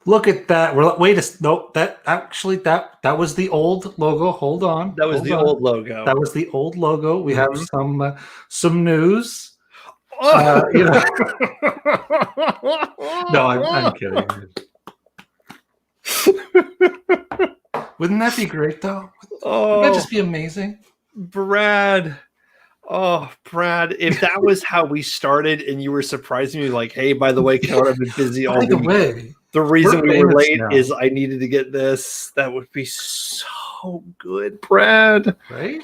Look at that. Wait no, that was the old logo. Hold on. That was Hold the on. old logo. That was the old logo. We have Mhm. some news. Oh. You know, no, I'm kidding. Wouldn't that be great though? Wouldn't that Oh, just be amazing? Brad. Oh, Brad, if that was how we started and you were surprising me like, hey, by the way, Keller, I've been busy all By the week. way, The reason we're we were famous late now, is I needed to get this. That would be so good, Brad. right?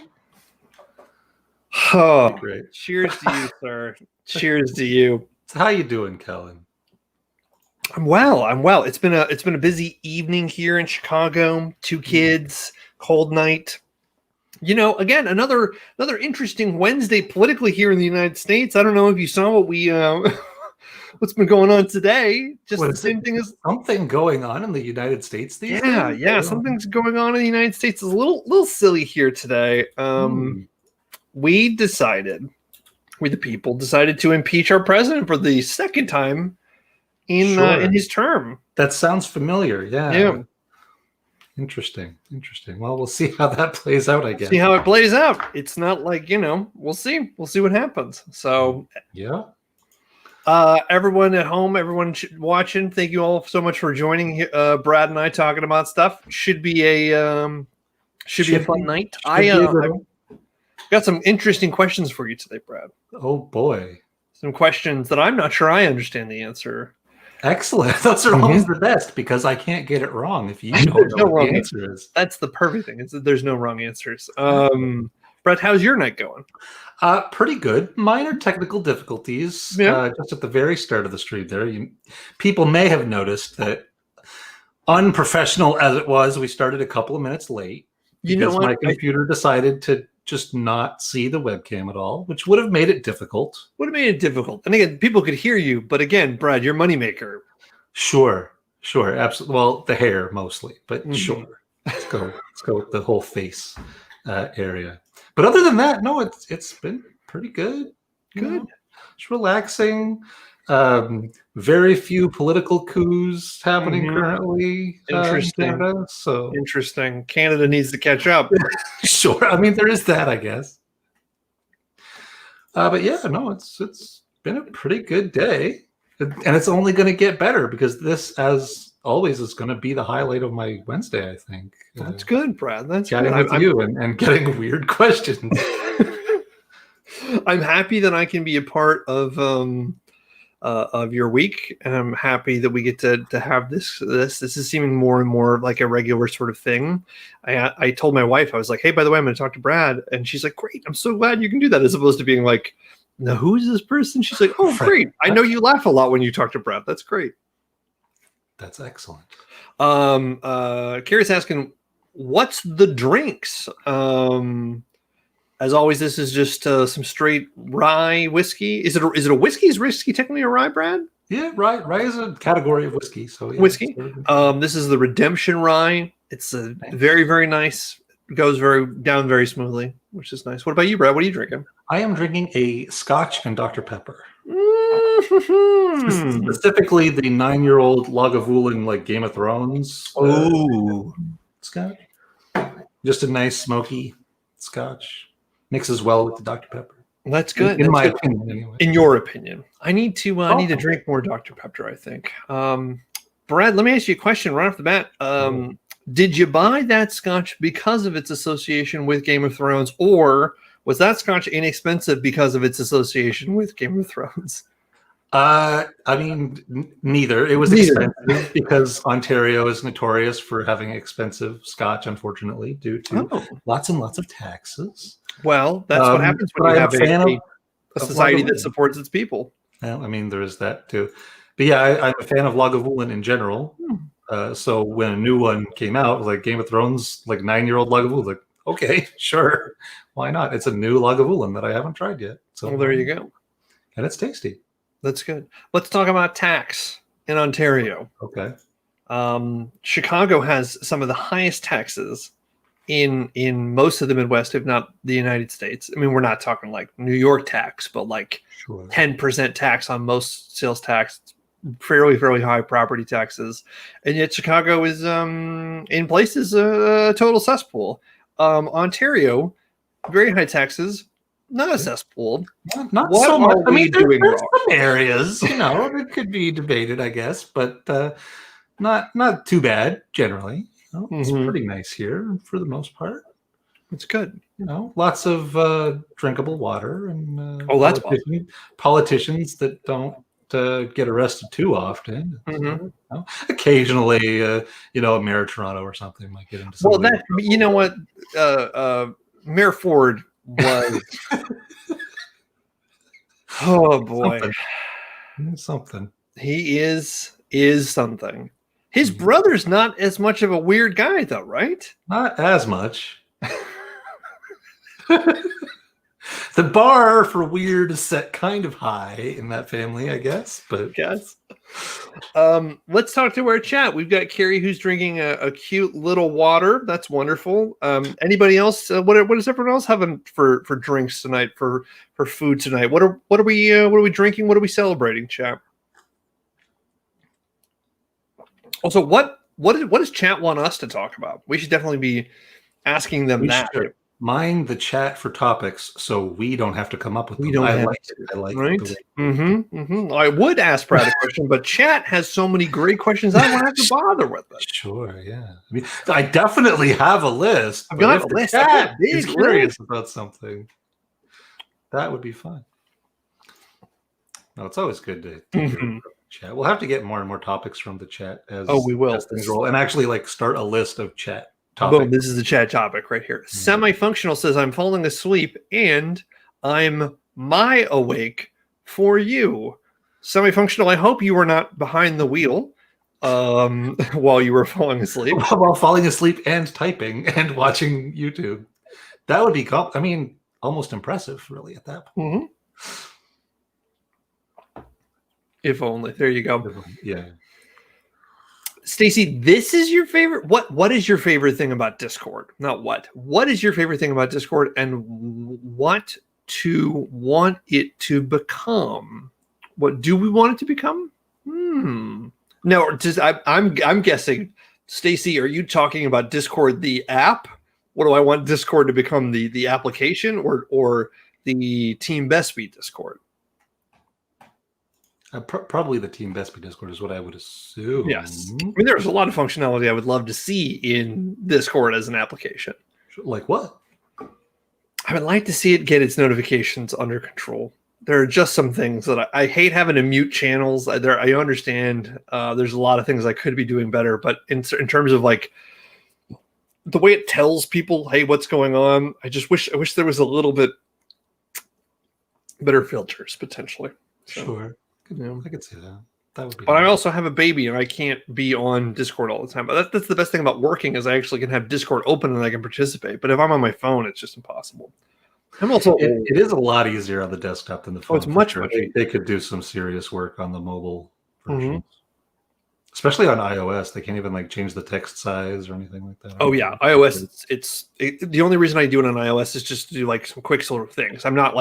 Oh, Great. cheers to you, sir. Cheers to you. So how you doing, Kellen? I'm well. I'm well. It's been a busy evening here in Chicago. Two kids, cold night. Again, another interesting Wednesday politically here in the United States. I don't know if you saw what we what's been going on today. Just What the is it? same thing as Something going on in the United States these yeah, days? yeah. Something's going on in the United States. It's a little silly here today. We decided, we the people decided to impeach our president for the second time in Sure. his term. That sounds familiar. Yeah. Yeah. Interesting. Well, we'll see how that plays out, I guess. See how it plays out. It's not like, we'll see. We'll see what happens. So, yeah. Everyone at home, everyone watching, thank you all so much for joining. Brad and I talking about stuff. Should be a fun night. I got some interesting questions for you today, Brad. Oh boy. Some questions that I'm not sure I understand the answer. Excellent. Those are always the best because I can't get it wrong if you don't know what the answer is. That's the perfect thing. There's no wrong answers. Brett, how's your night going? Pretty good. Minor technical difficulties. Yeah. Just at the very start of the stream there. People may have noticed that unprofessional as it was, we started a couple of minutes late because my computer decided to just not see the webcam at all, which would have made it difficult. And again, people could hear you, but again, Brad, you're moneymaker. Sure, absolutely. Well, the hair mostly, but sure. Let's go with the whole face area. But other than that, no, it's been pretty good. Good. It's relaxing. Very few political coups happening currently. Interesting. In Canada, so interesting. Canada needs to catch up. Sure. I mean, there is that, I guess. But yeah, no, it's been a pretty good day, and it's only going to get better because this, as always, is going to be the highlight of my Wednesday. I think. That's good, Brad. That's chatting good. with you and getting weird questions. I'm happy that I can be a part of your week, and I'm happy that we get to have this. This is seeming more and more like a regular sort of thing. I told my wife, I was like, hey, by the way, I'm going to talk to Brad, and she's like, great, I'm so glad you can do that, as opposed to being like, now who is this person? She's like, oh, great, I know you laugh a lot when you talk to Brad. That's great. That's excellent. Carrie's asking, what's the drinks? As always, this is just some straight rye whiskey. Is it a whiskey? Is whiskey technically a rye, Brad? Yeah, rye. Rye is a category of whiskey. So yeah, whiskey. This is the Redemption rye. It's a very, very nice. Goes down very smoothly, which is nice. What about you, Brad? What are you drinking? I am drinking a Scotch and Dr. Pepper. Specifically, the 9-year-old Lagavulin, like Game of Thrones. Scotch. Just a nice smoky Scotch. Mixes well with the Dr. Pepper. That's good. In my opinion, anyway. In your opinion, I need to drink more Dr. Pepper, I think. Brad, let me ask you a question right off the bat. Did you buy that Scotch because of its association with Game of Thrones, or was that Scotch inexpensive because of its association with Game of Thrones? I mean, neither. It was expensive because Ontario is notorious for having expensive Scotch, unfortunately, due to lots and lots of taxes. Well, that's what happens when you have a society that supports its people. Well, I mean, there is that too. But yeah, I'm a fan of Lagavulin in general. So when a new one came out, like Game of Thrones, like 9-year-old Lagavulin, like, okay, sure, why not? It's a new Lagavulin that I haven't tried yet. So there you go. And it's tasty. That's good. Let's talk about tax in Ontario. Okay. Chicago has some of the highest taxes in most of the Midwest, if not the United States. I mean, we're not talking like New York tax, but like 10% tax on most sales tax. fairly high property taxes, and yet Chicago is in places a total cesspool. Ontario, very high taxes, not a cesspool. Not what so much. are we doing there's wrong? some areas, that could be debated, I guess, but not too bad generally. It's pretty nice here for the most part. It's good. Lots of drinkable water and that's politicians that don't get arrested too often. Mm-hmm. Occasionally, Mayor Toronto or something might get into some. Well, that what Mayor Ford was. Oh boy, something. He is something. His brother's not as much of a weird guy, though, right? Not as much. The bar for weird is set kind of high in that family, I guess. But yes. Let's talk to our chat. We've got Carrie who's drinking a cute little water. That's wonderful. Anybody else? What is everyone else having for drinks tonight? For food tonight? What are we drinking? What are we celebrating, chat? Also, what does chat want us to talk about? We should definitely be asking them that. Should mind the chat for topics so we don't have to come up with them. I like it, right? I would ask Brad a question, but chat has so many great questions I don't have to bother with it. Sure, yeah. I definitely have a list. I've got a list. Chat is curious about something. That would be fun. No, it's always good to chat. We'll have to get more and more topics from the chat as we will as things roll, and actually start a list of chat topics. Boom, this is the chat topic right here. Semi-functional says, I'm falling asleep and I'm awake for you. Semi-functional, I hope you were not behind the wheel while you were falling asleep. While falling asleep and typing and watching YouTube. That would be, almost impressive, really, at that point. If only. There you go. Yeah. Stacy, this is your favorite. What is your favorite thing about Discord? Not what. What is your favorite thing about Discord, and what to want it to become? What do we want it to become? No, just I'm guessing. Stacy, are you talking about Discord the app? What do I want Discord to become? The application or the Team Bestie Discord? Probably the Team Bestie Discord is what I would assume. Yes. There's a lot of functionality I would love to see in Discord as an application. Like what? I would like to see it get its notifications under control. There are just some things that I hate having to mute channels. I understand there's a lot of things I could be doing better, but in terms of the way it tells people, hey, what's going on, I wish there was a little bit better filters potentially. So. Sure. I could see that. That would be. But nice. I also have a baby, and I can't be on Discord all the time. But that's the best thing about working is I actually can have Discord open and I can participate. But if I'm on my phone, it's just impossible. I'm also. It is a lot easier on the desktop than the phone. Oh, it's much. They could do some serious work on the mobile versions, especially on iOS. They can't even change the text size or anything like that. Oh yeah, iOS. The only reason I do it on iOS is just to do some quick sort of things. I'm not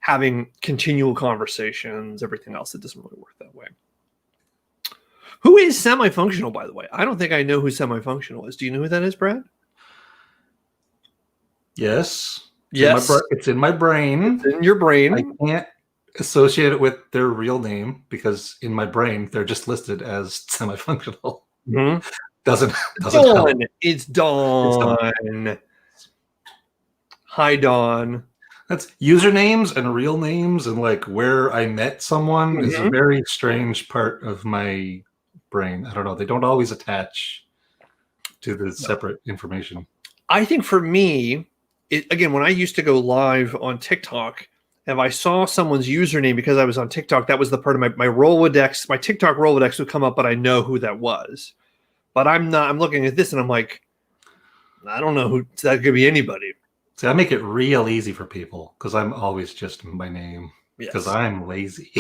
having continual conversations. Everything else, it doesn't really work that way. Who is semi-functional, by the way? I don't think I know who semi-functional is. Do you know who that is, Brad? Yes. Yes. It's in my brain. It's in your brain. I can't associate it with their real name because in my brain they're just listed as semi-functional. Doesn't Dawn. Help. It's Dawn. Hi, Dawn. That's usernames and real names and where I met someone is a very strange part of my brain. I don't know. They don't always attach to the separate information. I think for me, again, when I used to go live on TikTok, if I saw someone's username because I was on TikTok, that was the part of my Rolodex. My TikTok Rolodex would come up, but I know who that was. But I'm not. I'm looking at this and I'm like, I don't know who that could be. Anybody. See, I make it real easy for people because I'm always just my name because I'm lazy.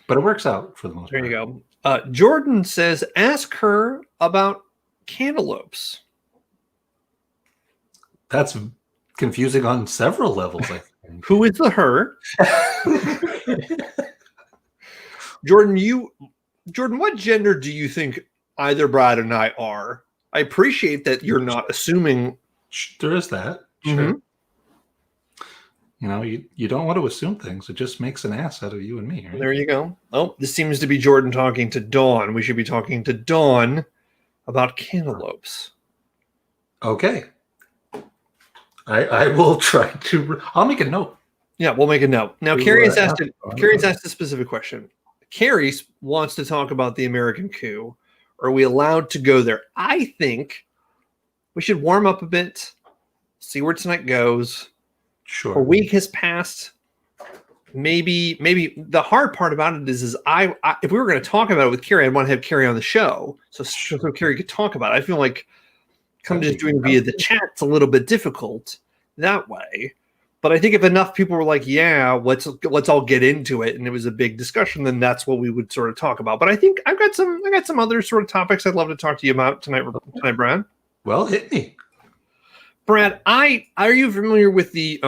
But it works out for the most part. There you go. Jordan says, ask her about cantaloupes. That's confusing on several levels, I think. Who is the her? Jordan, what gender do you think either Brad and I are? I appreciate that you're not assuming. There is that. Sure. You don't want to assume things. It just makes an ass out of you and me. Right? There you go. Oh, this seems to be Jordan talking to Dawn. We should be talking to Dawn about cantaloupes. Okay. I will try to. I'll make a note. Yeah, we'll make a note. Now, Carrie's asked a specific question. Carrie wants to talk about the American coup. Are we allowed to go there? I think we should warm up a bit, see where tonight goes. Sure. A week has passed. Maybe the hard part about it is I if we were going to talk about it with Carrie, I'd want to have Carrie on the show so Carrie could talk about it. I feel like just doing via the chat's a little bit difficult that way. But I think if enough people were like, yeah, let's all get into it, and it was a big discussion, then that's what we would sort of talk about. But I think I got some other sort of topics I'd love to talk to you about tonight, Brad. Well, hit me. Brad, are you familiar with the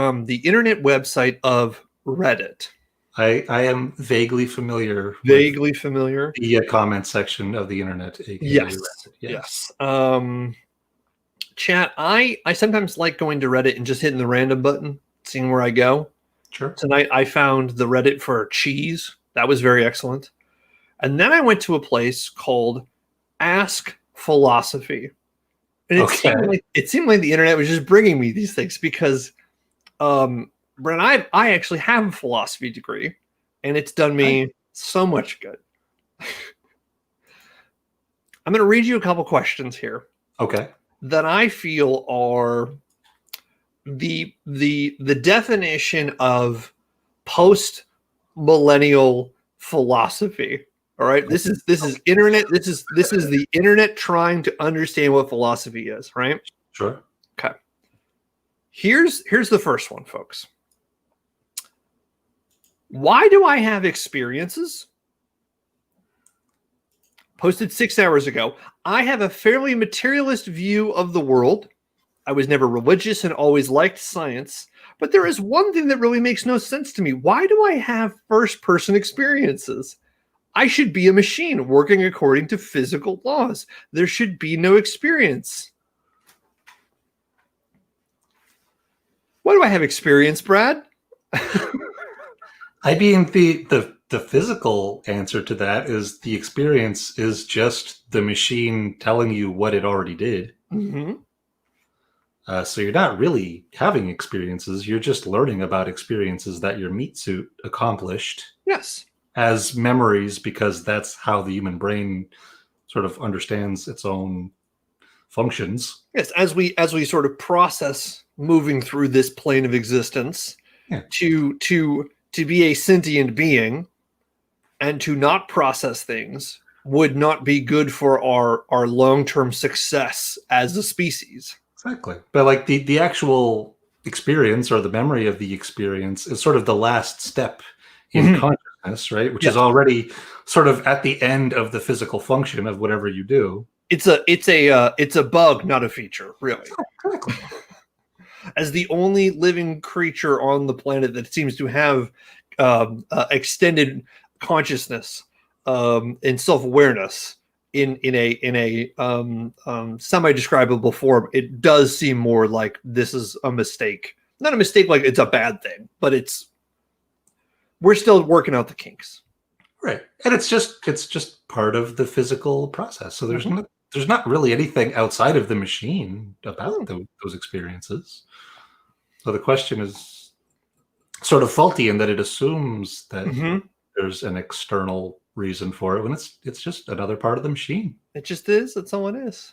internet website of Reddit? I am vaguely familiar. Vaguely familiar. The comment section of the internet. Yes. Yes. Chat. I sometimes like going to Reddit and just hitting the random button, seeing where I go. Sure. Tonight I found the Reddit for cheese. That was very excellent. And then I went to a place called Ask Philosophy. And it seemed like the internet was just bringing me these things because, Brent, I actually have a philosophy degree, and it's done me so much good. I'm going to read you a couple questions here. Okay. That I feel are the definition of post-millennial philosophy. All right, this is internet. This is the internet trying to understand what philosophy is, right? Sure. Okay. Here's the first one, folks. Why do I have experiences? Posted 6 hours ago. I have a fairly materialist view of the world. I was never religious and always liked science. But there is one thing that really makes no sense to me. Why do I have first-person experiences? I should be a machine working according to physical laws. There should be no experience. Why do I have experience, Brad? I mean, the physical answer to that is the experience is just the machine telling you what it already did. Mm-hmm. So you're not really having experiences. You're just learning about experiences that your meat suit accomplished. Yes. As memories, because that's how the human brain sort of understands its own functions. Yes, as we sort of process moving through this plane of existence, to be a sentient being and to not process things would not be good for our long-term success as a species. Exactly. But like the actual experience or the memory of the experience is sort of the last step in consciousness, right? Which is already sort of at the end of the physical function of whatever you do. It's a bug, not a feature, really. Exactly. As the only living creature on the planet that seems to have extended consciousness and self-awareness in a semi-describable form, it does seem more like this is a mistake. Not a mistake like it's a bad thing, but we're still working out the kinks. Right. And it's just part of the physical process. So there's not really anything outside of the machine about those experiences. So the question is sort of faulty in that it assumes that there's an external reason for it when it's just another part of the machine. It just is. That's all it is.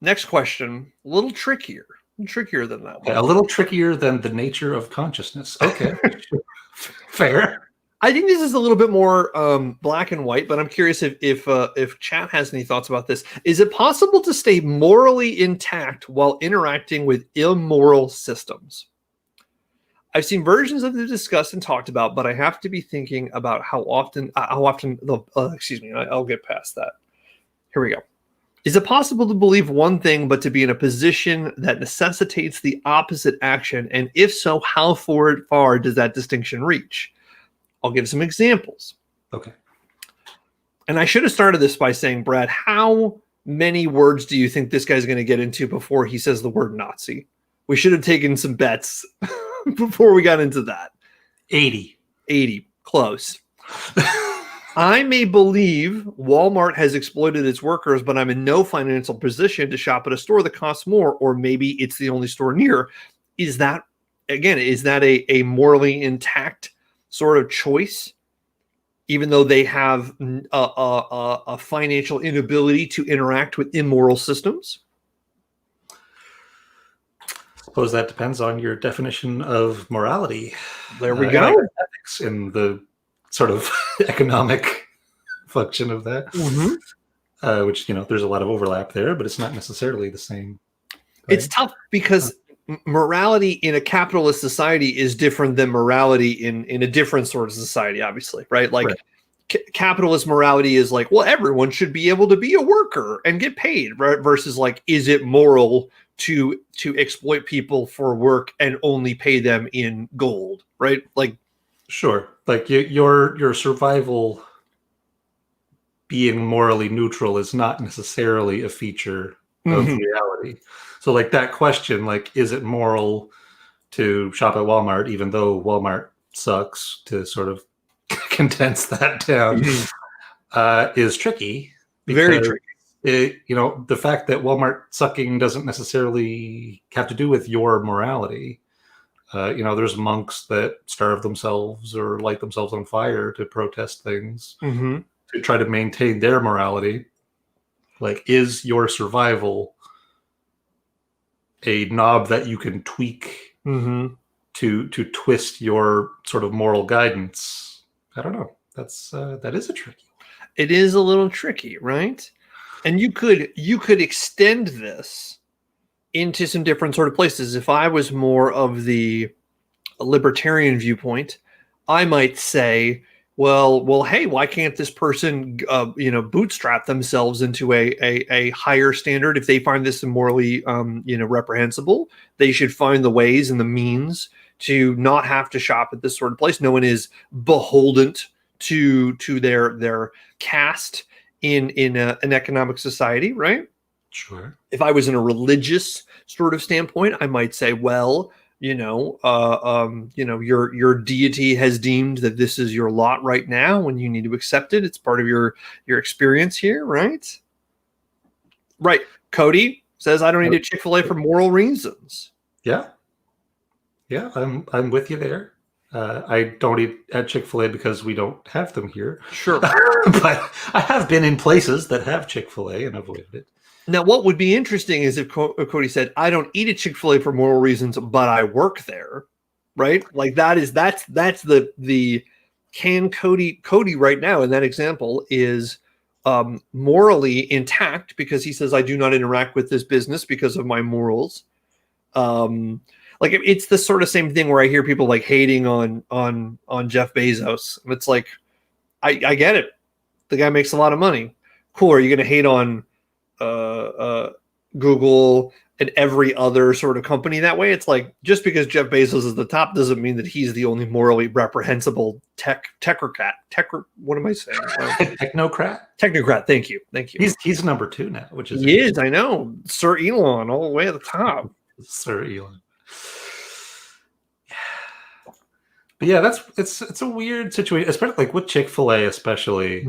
Next question, a little trickier than that one. A little trickier than the nature of consciousness. Okay. Fair. I think this is a little bit more black and white, but I'm curious if chat has any thoughts about this. Is it possible to stay morally intact while interacting with immoral systems? I've seen versions of this discussed and talked about, but I have to be thinking about how often excuse me, I'll get past that. Here we go. Is it possible to believe one thing, but to be in a position that necessitates the opposite action? And if so, how far does that distinction reach? I'll give some examples. Okay. And I should have started this by saying, Brad, how many words do you think this guy's going to get into before he says the word Nazi? We should have taken some bets before we got into that. 80. 80. Close. I may believe Walmart has exploited its workers, but I'm in no financial position to shop at a store that costs more, or maybe it's the only store near. Is that a morally intact sort of choice, even though they have a financial inability to interact with immoral systems? I suppose that depends on your definition of morality. There we go. Ethics in the sort of economic function of that, which, there's a lot of overlap there, but it's not necessarily the same. Right? It's tough because morality in a capitalist society is different than morality in a different sort of society, obviously, right? Like capitalist morality is like, well, everyone should be able to be a worker and get paid, right? Versus like, is it moral to exploit people for work and only pay them in gold, right? Like, sure, like your survival being morally neutral is not necessarily a feature of reality. So like that question, like, is it moral to shop at Walmart, even though Walmart sucks, to sort of condense that down, is tricky. Very tricky. The fact that Walmart sucking doesn't necessarily have to do with your morality. There's monks that starve themselves or light themselves on fire to protest things, to try to maintain their morality. Like, is your survival a knob that you can tweak to twist your sort of moral guidance? I don't know. That is a tricky one. It is a little tricky, right? And you could extend this into some different sort of places. If I was more of the libertarian viewpoint, I might say, well, hey, why can't this person, bootstrap themselves into a higher standard? If they find this morally, reprehensible, they should find the ways and the means to not have to shop at this sort of place. No one is beholden to their caste in an economic society, right? Sure. If I was in a religious sort of standpoint, I might say, well, your deity has deemed that this is your lot right now, and you need to accept it. It's part of your experience here, right? Right. Cody says, I don't eat at Chick-fil-A for moral reasons. Yeah, I'm with you there. I don't eat at Chick-fil-A because we don't have them here. Sure. But I have been in places that have Chick-fil-A and avoided it. Now, what would be interesting is if Cody said, I don't eat at Chick-fil-A for moral reasons, but I work there, right? Like that's the can Cody right now in that example is morally intact because he says, I do not interact with this business because of my morals. Like it's the sort of same thing where I hear people like hating on Jeff Bezos. It's like, I get it. The guy makes a lot of money. Cool. Are you going to hate on Google and every other sort of company that way? It's like, just because Jeff Bezos is the top doesn't mean that he's the only morally reprehensible technocrat. What am I saying? Technocrat. Thank you. He's number 2 now, which is he is. I know, Sir Elon, all the way at the top. Sir Elon. But yeah, it's a weird situation, especially like with Chick-fil-A, especially.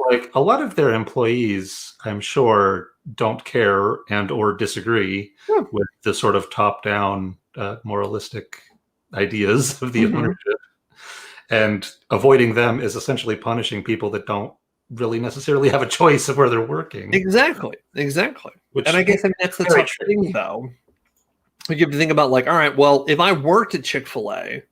Like a lot of their employees, I'm sure, don't care and or disagree with the sort of top-down moralistic ideas of the ownership. And avoiding them is essentially punishing people that don't really necessarily have a choice of where they're working. Exactly. And I guess that's the tough thing, though. You have to think about, like, all right, well, if I worked at Chick-fil-A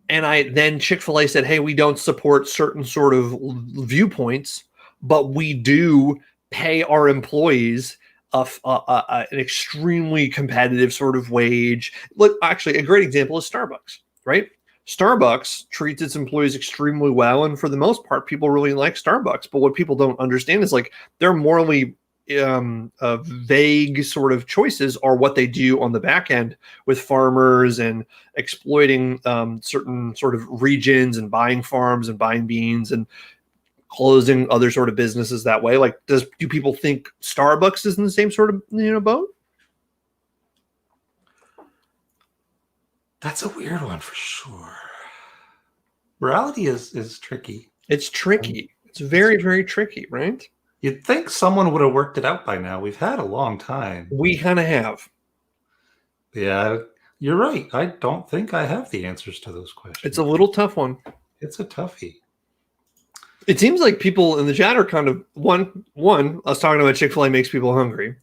and then Chick-fil-A said, hey, we don't support certain sort of viewpoints, but we do pay our employees an extremely competitive sort of wage. Look, actually, a great example is Starbucks, right? Starbucks treats its employees extremely well, and for the most part, people really like Starbucks. But what people don't understand is, like, they're morally vague sort of choices are what they do on the back end with farmers and exploiting certain sort of regions and buying farms and buying beans and closing other sort of businesses that way. Like, do people think Starbucks is in the same sort of boat? That's a weird one for sure. Morality is tricky. It's tricky. It's very, very tricky, right? You'd think someone would have worked it out by now. We've had a long time. We kind of have. Yeah, you're right. I don't think I have the answers to those questions. It's a little tough one. It's a toughie. It seems like people in the chat are kind of one. Us talking about Chick-fil-A makes people hungry.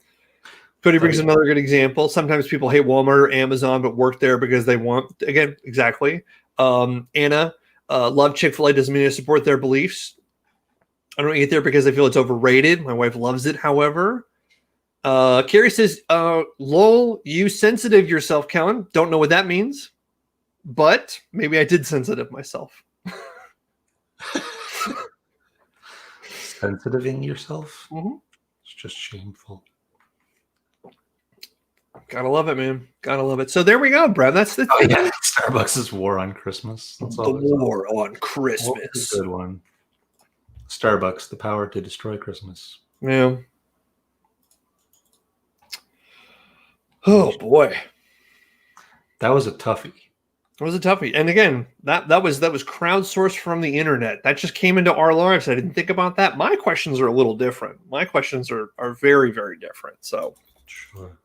Cody brings another good example. Sometimes people hate Walmart or Amazon, but work there because they want. Again, exactly. Anna, love Chick-fil-A doesn't mean I support their beliefs. I don't eat there because I feel it's overrated. My wife loves it, however. Carrie says, lol, you sensitive yourself, Kellen. Don't know what that means, but maybe I did sensitive myself. Sensitiving yourself? Mm-hmm. It's just shameful. Gotta love it, man. Gotta love it. So there we go, Brad. That's the Starbucks' war on Christmas. That's all. The war on Christmas. That's a good one. Starbucks, the power to destroy Christmas. Yeah. Oh boy, that was a toughie. It was a toughie, and again, that was crowdsourced from the internet. That just came into our lives. I didn't think about that. My questions are a little different. My questions are very, very different. So sure.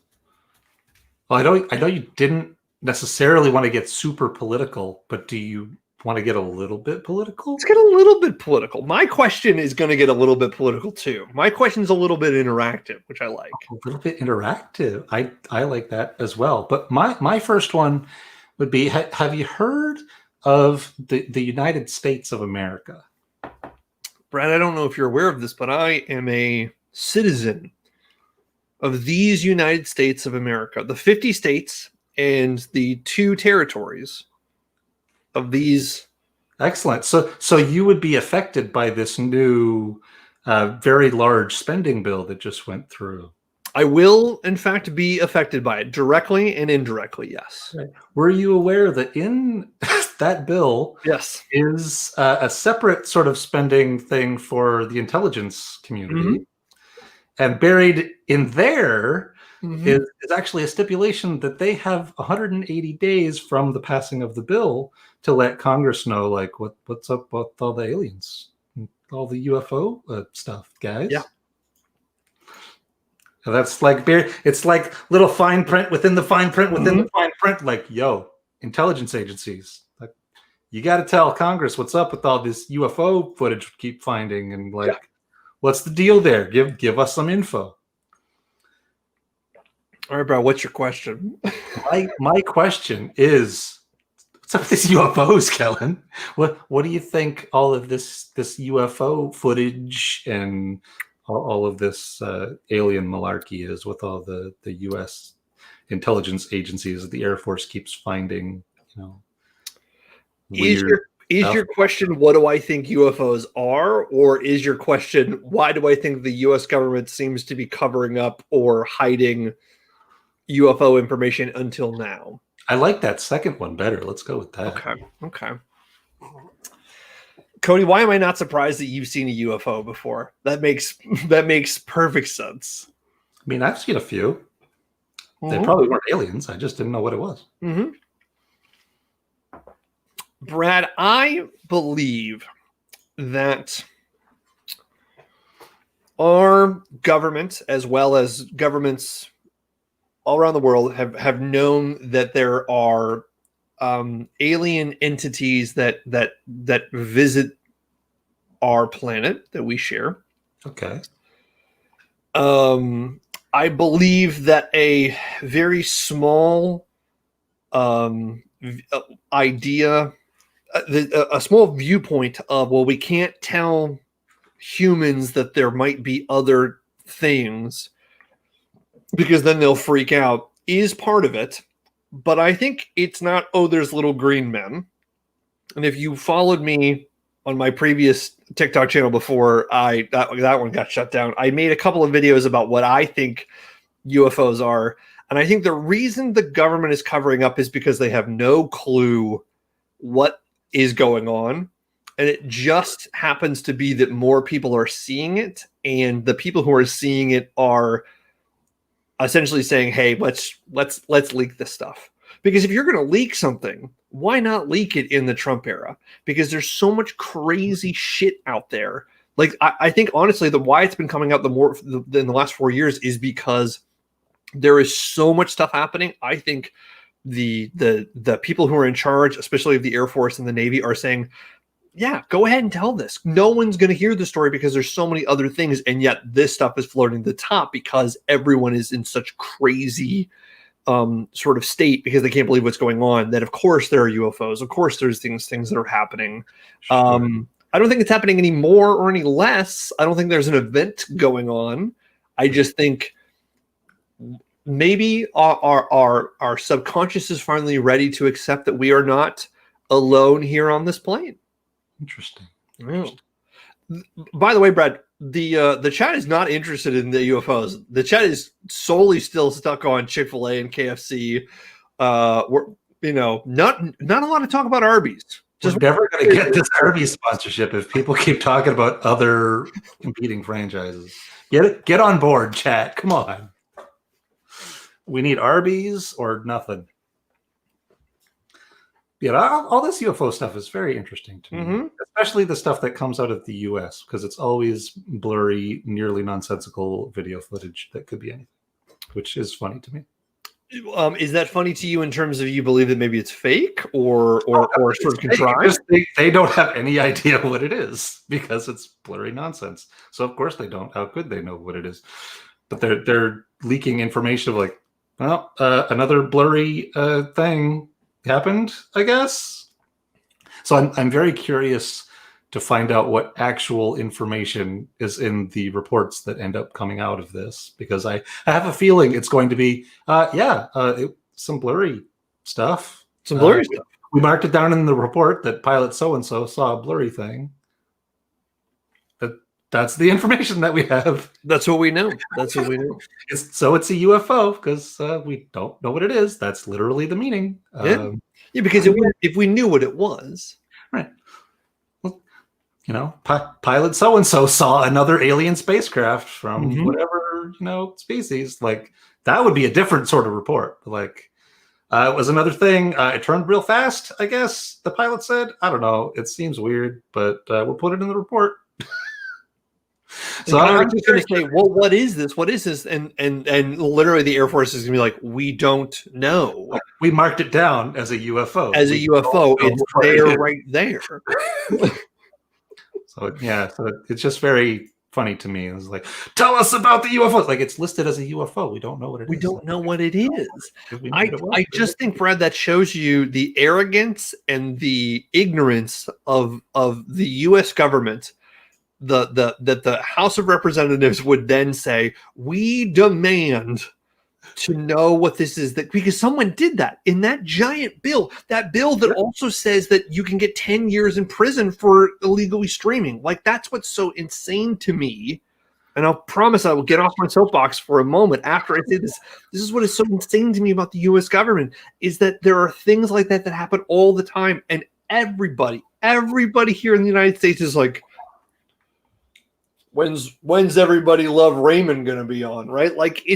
Well, I know you didn't necessarily want to get super political, but do you want to get a little bit political? Let's get a little bit political. My question is going to get a little bit political too. My question's a little bit interactive, which I like. A little bit interactive. I like that as well. But my first one would be, have you heard of the United States of America? Brad, I don't know if you're aware of this, but I am a citizen of these United States of America, the 50 states and the 2 territories of these. Excellent. So you would be affected by this new, very large spending bill that just went through. I will, in fact, be affected by it directly and indirectly. Yes. Right. Were you aware that in that bill, yes, is a separate sort of spending thing for the intelligence community, mm-hmm. and buried in there mm-hmm. is actually a stipulation that they have 180 days from the passing of the bill to let Congress know, like, what's up with all the aliens, all the UFO stuff, guys. Yeah. And that's like, it's like little fine print within the fine print within mm-hmm. the fine print. Like, yo, intelligence agencies, like, you got to tell Congress what's up with all this UFO footage we keep finding, and like, what's the deal there? Give us some info. All right, bro. What's your question? my question is, what's up with these UFOs, Kellen? What do you think all of this UFO footage and all of this alien malarkey is with all the U.S. intelligence agencies that the Air Force keeps finding? Is your question, what do I think UFOs are? Or is your question, why do I think the U.S. government seems to be covering up or hiding UFO information until now? I like that second one better. Let's go with that. Okay. Cody, why am I not surprised that you've seen a UFO before? That makes perfect sense. I mean, I've seen a few. Mm-hmm. They probably weren't aliens. I just didn't know what it was. Mm-hmm. Brad, I believe that our government, as well as governments all around the world, have known that there are alien entities that visit our planet that we share. Okay. I believe that a very small idea, a small viewpoint of, well, we can't tell humans that there might be other things because then they'll freak out, is part of it. But I think it's not, oh, there's little green men. And if you followed me my previous TikTok channel before that one got shut down. I made a couple of videos about what I think UFOs are. And I think the reason the government is covering up is because they have no clue what is going on. And it just happens to be that more people are seeing it. And the people who are seeing it are essentially saying, hey, let's leak this stuff. Because if you're going to leak something, why not leak it in the Trump era? Because there's so much crazy shit out there. Like, I think, honestly, why it's been coming out in the last 4 years is because there is so much stuff happening. I think the people who are in charge, especially of the Air Force and the Navy, are saying, yeah, go ahead and tell this. No one's going to hear the story because there's so many other things. And yet this stuff is floating to the top because everyone is in such crazy sort of state because they can't believe what's going on, that of course there are UFOs. Of course there's things that are happening. Sure. I don't think it's happening any more or any less. I don't think there's an event going on. I just think maybe our subconscious is finally ready to accept that we are not alone here on this plane. Interesting. By the way, Brad, the chat is not interested in the UFOs. The chat is solely still stuck on Chick-fil-A and KFC. We're not a lot of talk about Arby's. We're never going to get this Arby's sponsorship if people keep talking about other competing franchises. Get on board, chat. Come on. We need Arby's or nothing. Yeah, all this UFO stuff is very interesting to me, especially the stuff that comes out of the U.S. because it's always blurry, nearly nonsensical video footage that could be anything, which is funny to me. Is that funny to you in terms of you believe that maybe it's fake or sort of contrived? They don't have any idea what it is because it's blurry nonsense. So of course they don't. How could they know what it is? But they're leaking information of like, well, another blurry thing happened, I guess. So I'm very curious to find out what actual information is in the reports that end up coming out of this, because I have a feeling it's going to be some blurry stuff. Some blurry stuff. We marked it down in the report that pilot so-and-so saw a blurry thing. That's the information that we have. That's what we know. That's what we know. It's a UFO because we don't know what it is. That's literally the meaning. Yeah, because if we knew what it was. Right. Well, pilot so-and-so saw another alien spacecraft from whatever, species. Like, that would be a different sort of report. Like, it was another thing. It turned real fast, I guess, the pilot said. I don't know. It seems weird, but we'll put it in the report. So I'm just going to say, well, what is this? What is this? And literally the Air Force is going to be like, we don't know. We marked it down as a UFO. As a UFO, it's there, right there. So it's just very funny to me. It's like, tell us about the UFO. Like, it's listed as a UFO. We don't know what it is. We don't know what it is. I just think, Brad, that shows you the arrogance and the ignorance of the U.S. government. That the House of Representatives would then say, we demand to know what this is, that because someone did that in that giant bill, that also says that you can get 10 years in prison for illegally streaming. Like, that's what's so insane to me. And I'll promise I will get off my soapbox for a moment after I say this. This is what is so insane to me about the U.S. government, is that there are things like that happen all the time. And everybody here in the United States is like, when's Everybody Love Raymond gonna be on, right? Like,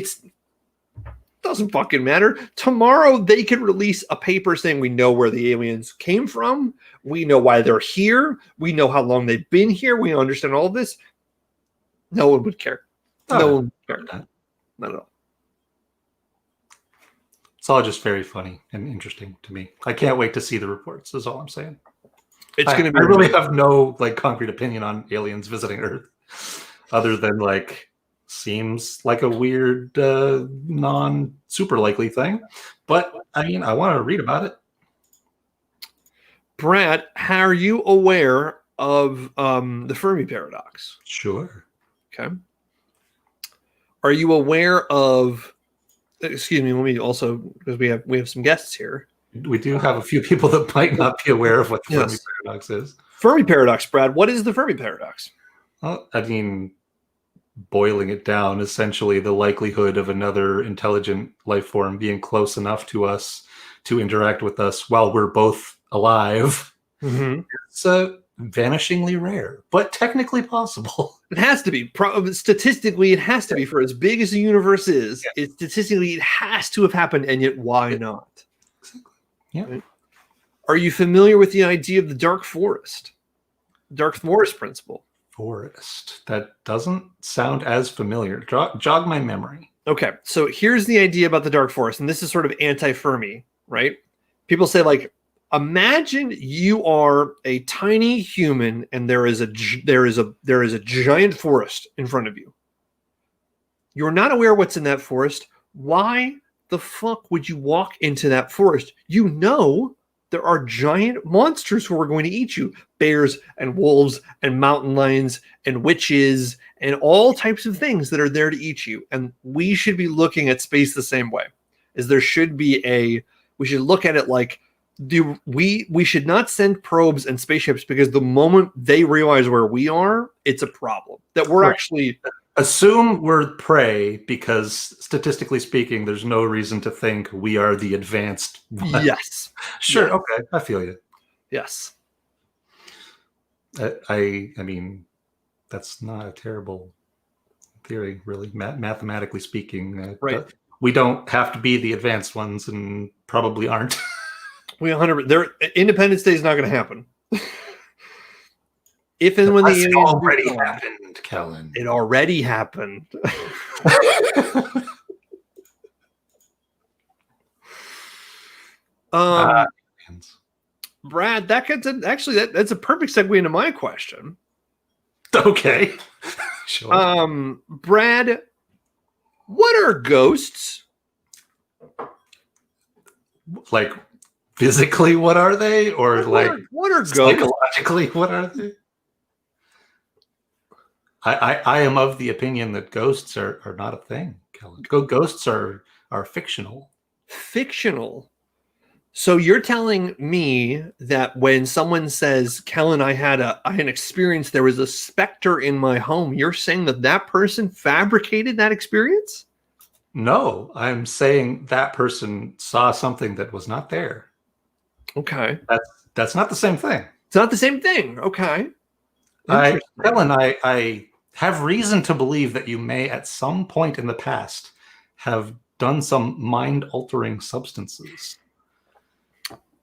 doesn't fucking matter. Tomorrow they could release a paper saying we know where the aliens came from, we know why they're here, we know how long they've been here, we understand all this. No one would care. No one would care. Not at all. It's all just very funny and interesting to me. I can't wait to see the reports, is all I'm saying. It's going to be. I really have no concrete opinion on aliens visiting Earth, other than seems like a weird, non-super likely thing. But I mean, I want to read about it. Brad, how are you aware of the Fermi paradox? Sure. Okay. Are you aware of? Excuse me. Let me also, because we have some guests here. We do have a few people that might not be aware of what the Fermi paradox is. Fermi paradox, Brad. What is the Fermi paradox? Well, I mean, boiling it down, essentially the likelihood of another intelligent life form being close enough to us to interact with us while we're both alive. It's vanishingly rare, but technically possible. It has to be. Statistically, it has to be. For as big as the universe is, statistically, it has to have happened, and yet why not? Exactly. Yeah. Right? Are you familiar with the idea of the dark forest? Dark forest principle. Forest. That doesn't sound as familiar. Jog my memory. Okay, so here's the idea about the dark forest, and this is sort of anti-Fermi, right? People say, like, imagine you are a tiny human, and there is a giant forest in front of you. You're not aware what's in that forest. Why the fuck would you walk into that forest? You know there are giant monsters who are going to eat you. Bears and wolves and mountain lions and witches and all types of things that are there to eat you. And we should be looking at space the same way. Is there should be we should look at it like, we should not send probes and spaceships, because the moment they realize where we are, it's a problem. That we're actually... Assume we're prey, because statistically speaking, there's no reason to think we are the advanced one. Yes. Sure. Yes. Okay. I feel you. Yes. I mean, that's not a terrible theory, really. Mathematically speaking, right. We don't have to be the advanced ones, and probably aren't. We 100%. Independence Day is not going to happen. If and when the aliens already happened, Kellen. It already happened. Brad, that's a perfect segue into my question. Okay. Sure. Brad, what are ghosts? Like, physically, what are they? Or what are ghosts? Psychologically, what are they? I am of the opinion that ghosts are not a thing, Kellen. Ghosts are fictional. Fictional. So you're telling me that when someone says, Kellen, I had an experience, there was a specter in my home, you're saying that person fabricated that experience? No, I'm saying that person saw something that was not there. Okay. That's not the same thing. It's not the same thing. Okay. Kellen, I have reason to believe that you may at some point in the past have done some mind-altering substances.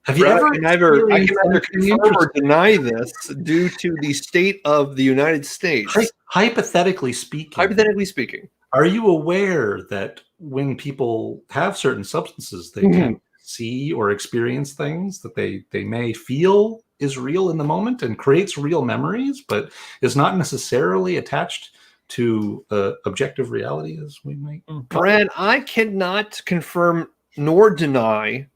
Have you ever? I can either confirm or deny this due to the state of the United States. Hypothetically speaking. Are you aware that when people have certain substances, they can see or experience things that they may feel is real in the moment and creates real memories, but is not necessarily attached to objective reality as we might? Brad, I cannot confirm nor deny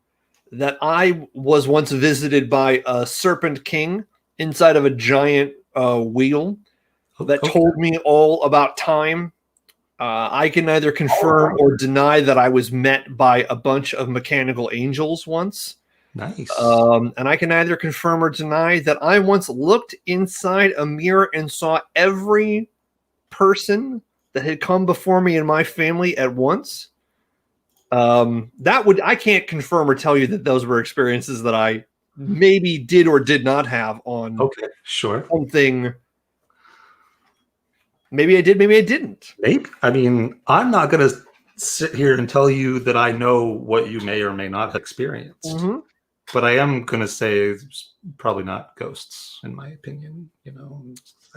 that I was once visited by a serpent king inside of a giant wheel that told me all about time. I can neither confirm or deny that I was met by a bunch of mechanical angels once. Nice. And I can neither confirm or deny that I once looked inside a mirror and saw every person that had come before me in my family at once. I can't confirm or tell you that those were experiences that I maybe did or did not have on something. Maybe I did, maybe I didn't. Maybe. I mean, I'm not going to sit here and tell you that I know what you may or may not have experienced. But I am going to say it's probably not ghosts, in my opinion.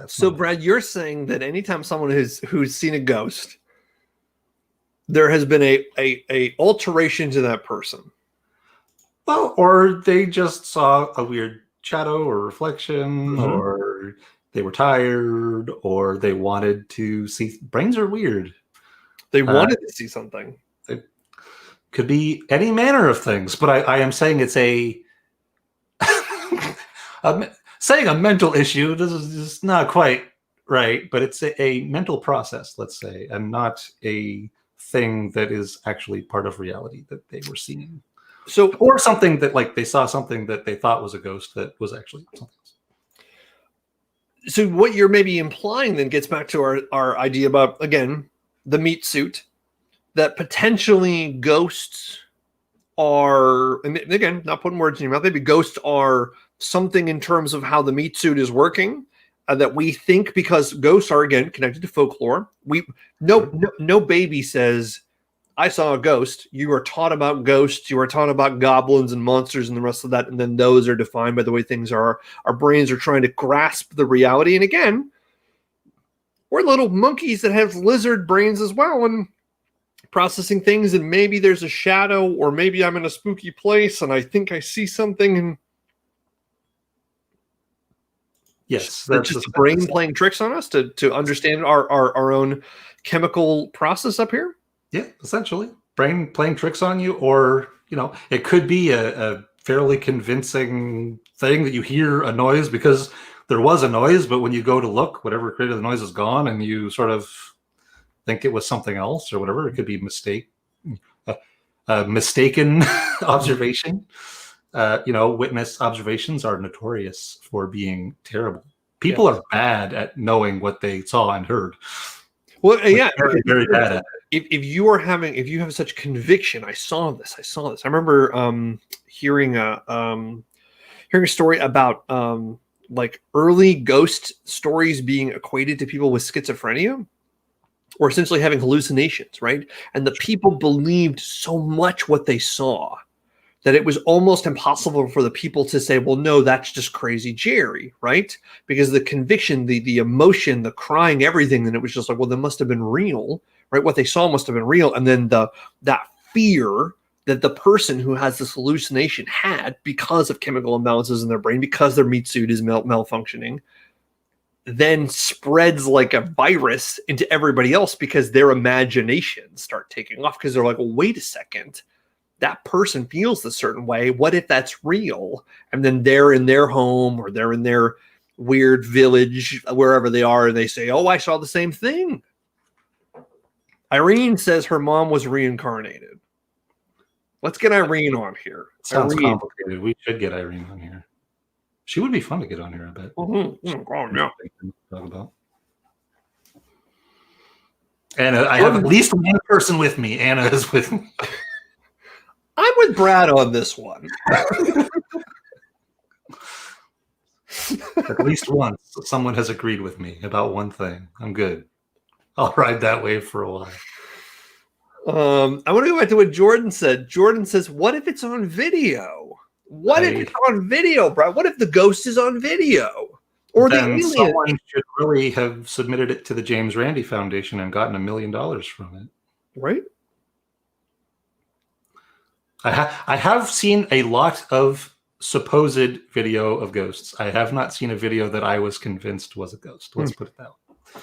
So, Brad, you're saying that anytime someone who's seen a ghost, there has been a alteration to that person. Well, or they just saw a weird shadow or reflection, or they were tired, or they wanted to see. Brains are weird. They wanted to see something. It could be any manner of things, but I am saying it's saying a mental issue. This is not quite right, but it's a mental process, let's say, and not a thing that is actually part of reality that they were seeing. So, or something that, like, they saw something that they thought was a ghost that was actually something else. So what you're maybe implying then gets back to our idea about, again, the meat suit, that potentially ghosts are, and again, not putting words in your mouth, maybe ghosts are something in terms of how the meat suit is working, that we think, because ghosts are, again, connected to folklore. No baby says, I saw a ghost. You are taught about ghosts. You are taught about goblins and monsters and the rest of that. And then those are defined by the way things are. Our brains are trying to grasp the reality. And again, we're little monkeys that have lizard brains as well, and processing things. And maybe there's a shadow, or maybe I'm in a spooky place and I think I see something. And yes, that's just the brain playing tricks on us to understand our own chemical process up here. Yeah, essentially. Brain playing tricks on you, or, it could be a fairly convincing thing that you hear a noise because there was a noise, but when you go to look, whatever created the noise is gone, and you sort of think it was something else or whatever. It could be mistaken observation. Witness observations are notorious for being terrible. People are bad at knowing what they saw and heard. Well, yeah, very, very bad at it. If you have such conviction, I saw this. I remember hearing a story about like early ghost stories being equated to people with schizophrenia, or essentially having hallucinations, right? And the people believed so much what they saw that it was almost impossible for the people to say, well, no, that's just crazy Jerry, right? Because the conviction, the emotion, the crying, everything, then it was just like, well, that must have been real, right? What they saw must have been real. And then that fear that the person who has this hallucination had because of chemical imbalances in their brain, because their meat suit is malfunctioning, then spreads like a virus into everybody else because their imaginations start taking off, because they're like, well, wait a second. That person feels a certain way. What if that's real? And then they're in their home, or they're in their weird village, wherever they are, and they say, oh, I saw the same thing. Irene says her mom was reincarnated. Let's get Irene on here. Sounds complicated. We should get Irene on here. She would be fun to get on here, I bet. Mm-hmm. Oh, yeah. Talk about. And I have at least one person with me. Anna is with me. I'm with Brad on this one. At least once someone has agreed with me about one thing. I'm good. I'll ride that wave for a while. I want to go back to what Jordan said. Jordan says, what if it's on video? What if it's on video, Brad? What if the ghost is on video? Or the alien? Someone should really have submitted it to the James Randi Foundation and gotten $1 million from it. Right? I have seen a lot of supposed video of ghosts. I have not seen a video that I was convinced was a ghost. Let's put it that way.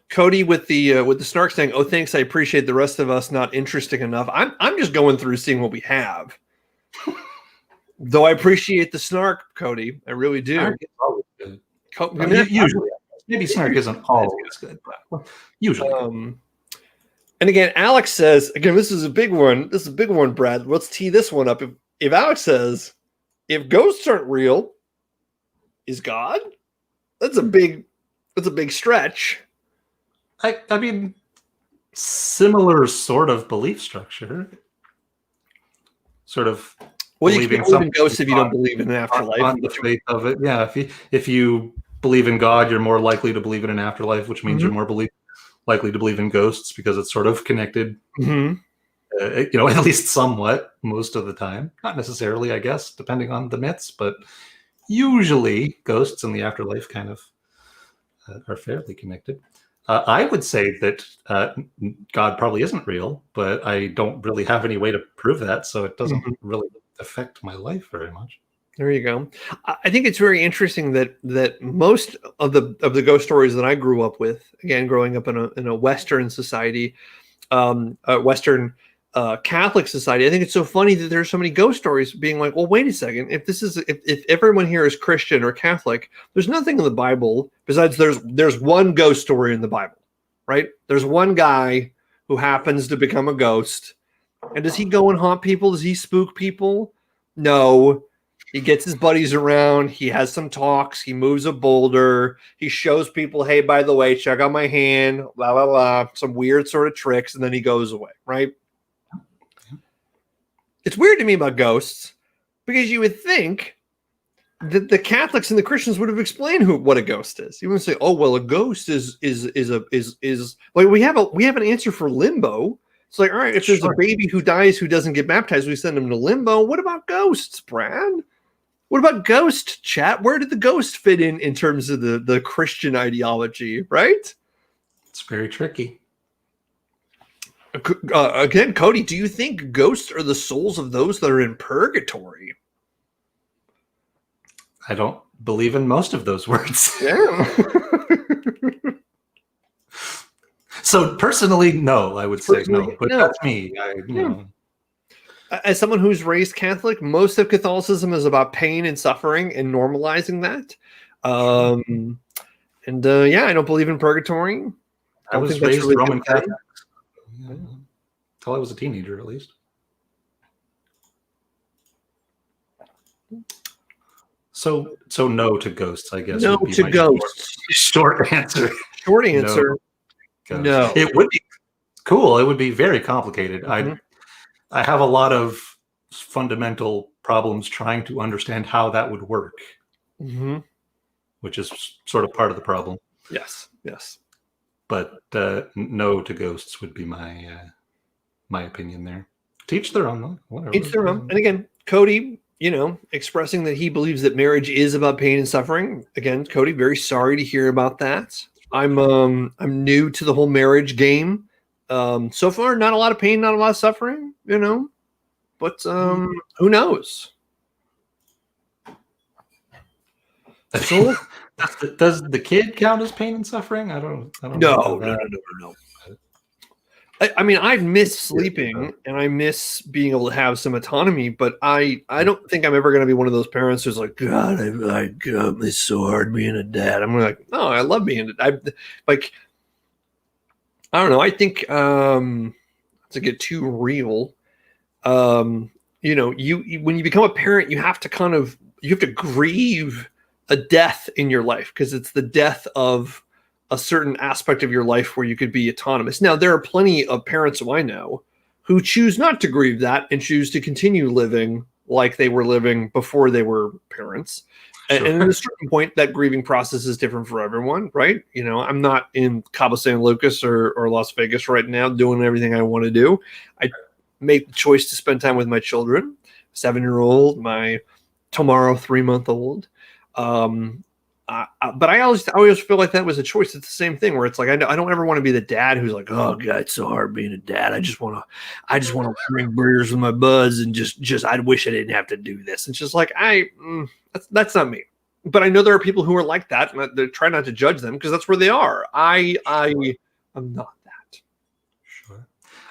Cody with the snark saying, "Oh, thanks. I appreciate the rest of us not interesting enough." I'm just going through seeing what we have. Though I appreciate the snark, Cody. I really do. Snark is always good. Usually, maybe snark isn't always good, but usually. And again, Alex says, again, this is a big one. This is a big one, Brad. Let's tee this one up. If Alex says, if ghosts aren't real, is God? That's a big stretch. I mean, similar sort of belief structure. Sort of. Well, you can believe in ghosts if you don't believe in an afterlife. On the faith of it, yeah. If you believe in God, you're more likely to believe in an afterlife, which means you're more likely to believe in ghosts because it's sort of connected. At least somewhat most of the time. Not necessarily, I guess, depending on the myths, but usually ghosts and the afterlife kind of are fairly connected. I would say that God probably isn't real, but I don't really have any way to prove that, so it doesn't really affect my life very much. There you go. I think it's very interesting that most of the ghost stories that I grew up with, again, growing up in a Western society, Western Catholic society, I think it's so funny that there's so many ghost stories being like, well, wait a second, if everyone here is Christian or Catholic, there's nothing in the Bible besides there's one ghost story in the Bible, right? There's one guy who happens to become a ghost, and does he go and haunt people? Does he spook people? No. He gets his buddies around. He has some talks. He moves a boulder. He shows people, hey, by the way, check out my hand, blah, blah, blah, some weird sort of tricks, and then he goes away, right? It's weird to me about ghosts because you would think that the Catholics and the Christians would have explained what a ghost is. You wouldn't say, oh, well, a ghost is like we have an answer for limbo. It's like, all right, if there's a baby who dies who doesn't get baptized, we send him to limbo. What about ghosts, Brad? What about ghost chat? Where did the ghost fit in terms of the Christian ideology, right? It's very tricky. Again, Cody, do you think ghosts are the souls of those that are in purgatory? I don't believe in most of those words. Yeah. So personally, no, I would say no. But no. That's me. You know. As someone who's raised Catholic, most of Catholicism is about pain and suffering and normalizing that. Yeah, I don't believe in purgatory. I was raised really Roman Catholic. Yeah. Until I was a teenager, at least. So no to ghosts, I guess. No to ghosts. Short answer. Short answer. No. It would be cool. It would be very complicated. Mm-hmm. I have a lot of fundamental problems trying to understand how that would work, which is sort of part of the problem. Yes. But no to ghosts would be my opinion there. Teach their own, though. Whatever. Teach their own. And again, Cody, expressing that he believes that marriage is about pain and suffering. Again, Cody, very sorry to hear about that. I'm new to the whole marriage game. So far, not a lot of pain, not a lot of suffering, but who knows? So, does the kid count as pain and suffering? I don't know. No. I mean, I miss sleeping and I miss being able to have some autonomy, but I don't think I'm ever going to be one of those parents who's like, God, it's so hard being a dad. I'm like, no, I love being a dad. I don't know. I think to get too real, when you become a parent, you have to grieve a death in your life because it's the death of a certain aspect of your life where you could be autonomous. Now, there are plenty of parents who I know who choose not to grieve that and choose to continue living like they were living before they were parents. Sure. And at a certain point, that grieving process is different for everyone, right? I'm not in Cabo San Lucas or Las Vegas right now doing everything I want to do. I made the choice to spend time with my children, 7-year-old, my tomorrow 3-month-old. But I always feel like that was a choice. It's the same thing where it's like I don't ever want to be the dad who's like, oh God, it's so hard being a dad. I just want to drink beers with my buds and just I wish I didn't have to do this. It's just like that's not me. But I know there are people who are like that, and they try not to judge them because that's where they are. I'm not that. Sure.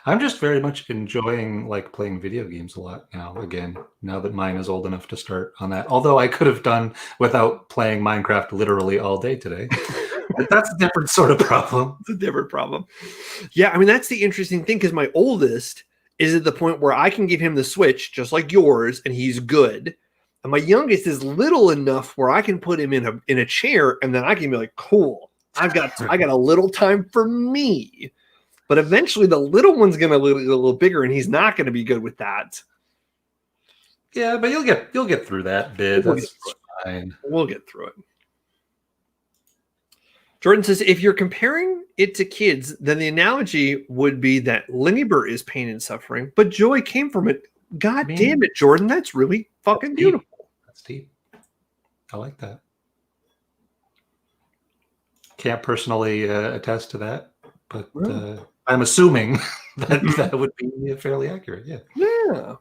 I'm just very much enjoying playing video games a lot now. Again, now that mine is old enough to start on that. Although I could have done without playing Minecraft literally all day today. But that's a different sort of problem. It's a different problem. Yeah, I mean, that's the interesting thing because my oldest is at the point where I can give him the Switch, just like yours, and he's good. And my youngest is little enough where I can put him in a chair, and then I can be like, cool, I got a little time for me. But eventually the little one's going to get a little bigger, and he's not going to be good with that. Yeah, but you'll get through that bit. That's fine. We'll get through it. Jordan says, if you're comparing it to kids, then the analogy would be that labor is pain and suffering, but joy came from it. God damn it, Jordan. That's really fucking beautiful. That's deep. I like that. Can't personally attest to that, but I'm assuming that would be fairly accurate. Yeah.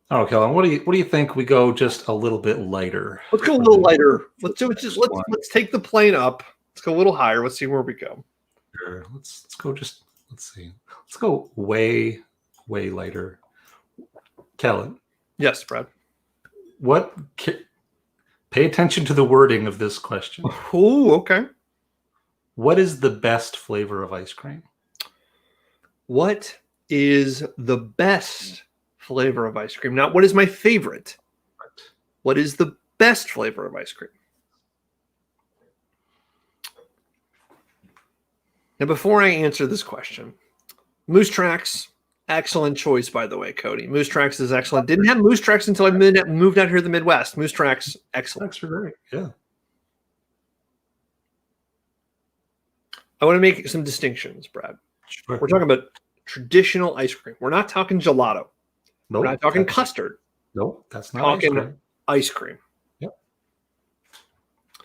Oh, Kellen, what do you think we go just a little bit lighter? Let's go a little lighter. Let's take the plane up. Let's go a little higher. Let's see where we go. Sure. Let's see. Let's go way lighter. Kellen. Yes, Brad. Pay attention to the wording of this question. Oh, okay. What is the best flavor of ice cream? What is the best flavor of ice cream. Not what is my favorite. What is the best flavor of ice cream? Now, before I answer this question, Moose Tracks, excellent choice, by the way, Cody. Moose Tracks is excellent. Didn't have Moose Tracks until I moved out here to the Midwest. Moose Tracks, excellent. Tracks are great. Yeah. I want to make some distinctions, Brad. Sure. We're talking about traditional ice cream. We're not talking gelato. Nope, we're not talking custard. Nope, that's not talking ice cream. Yep.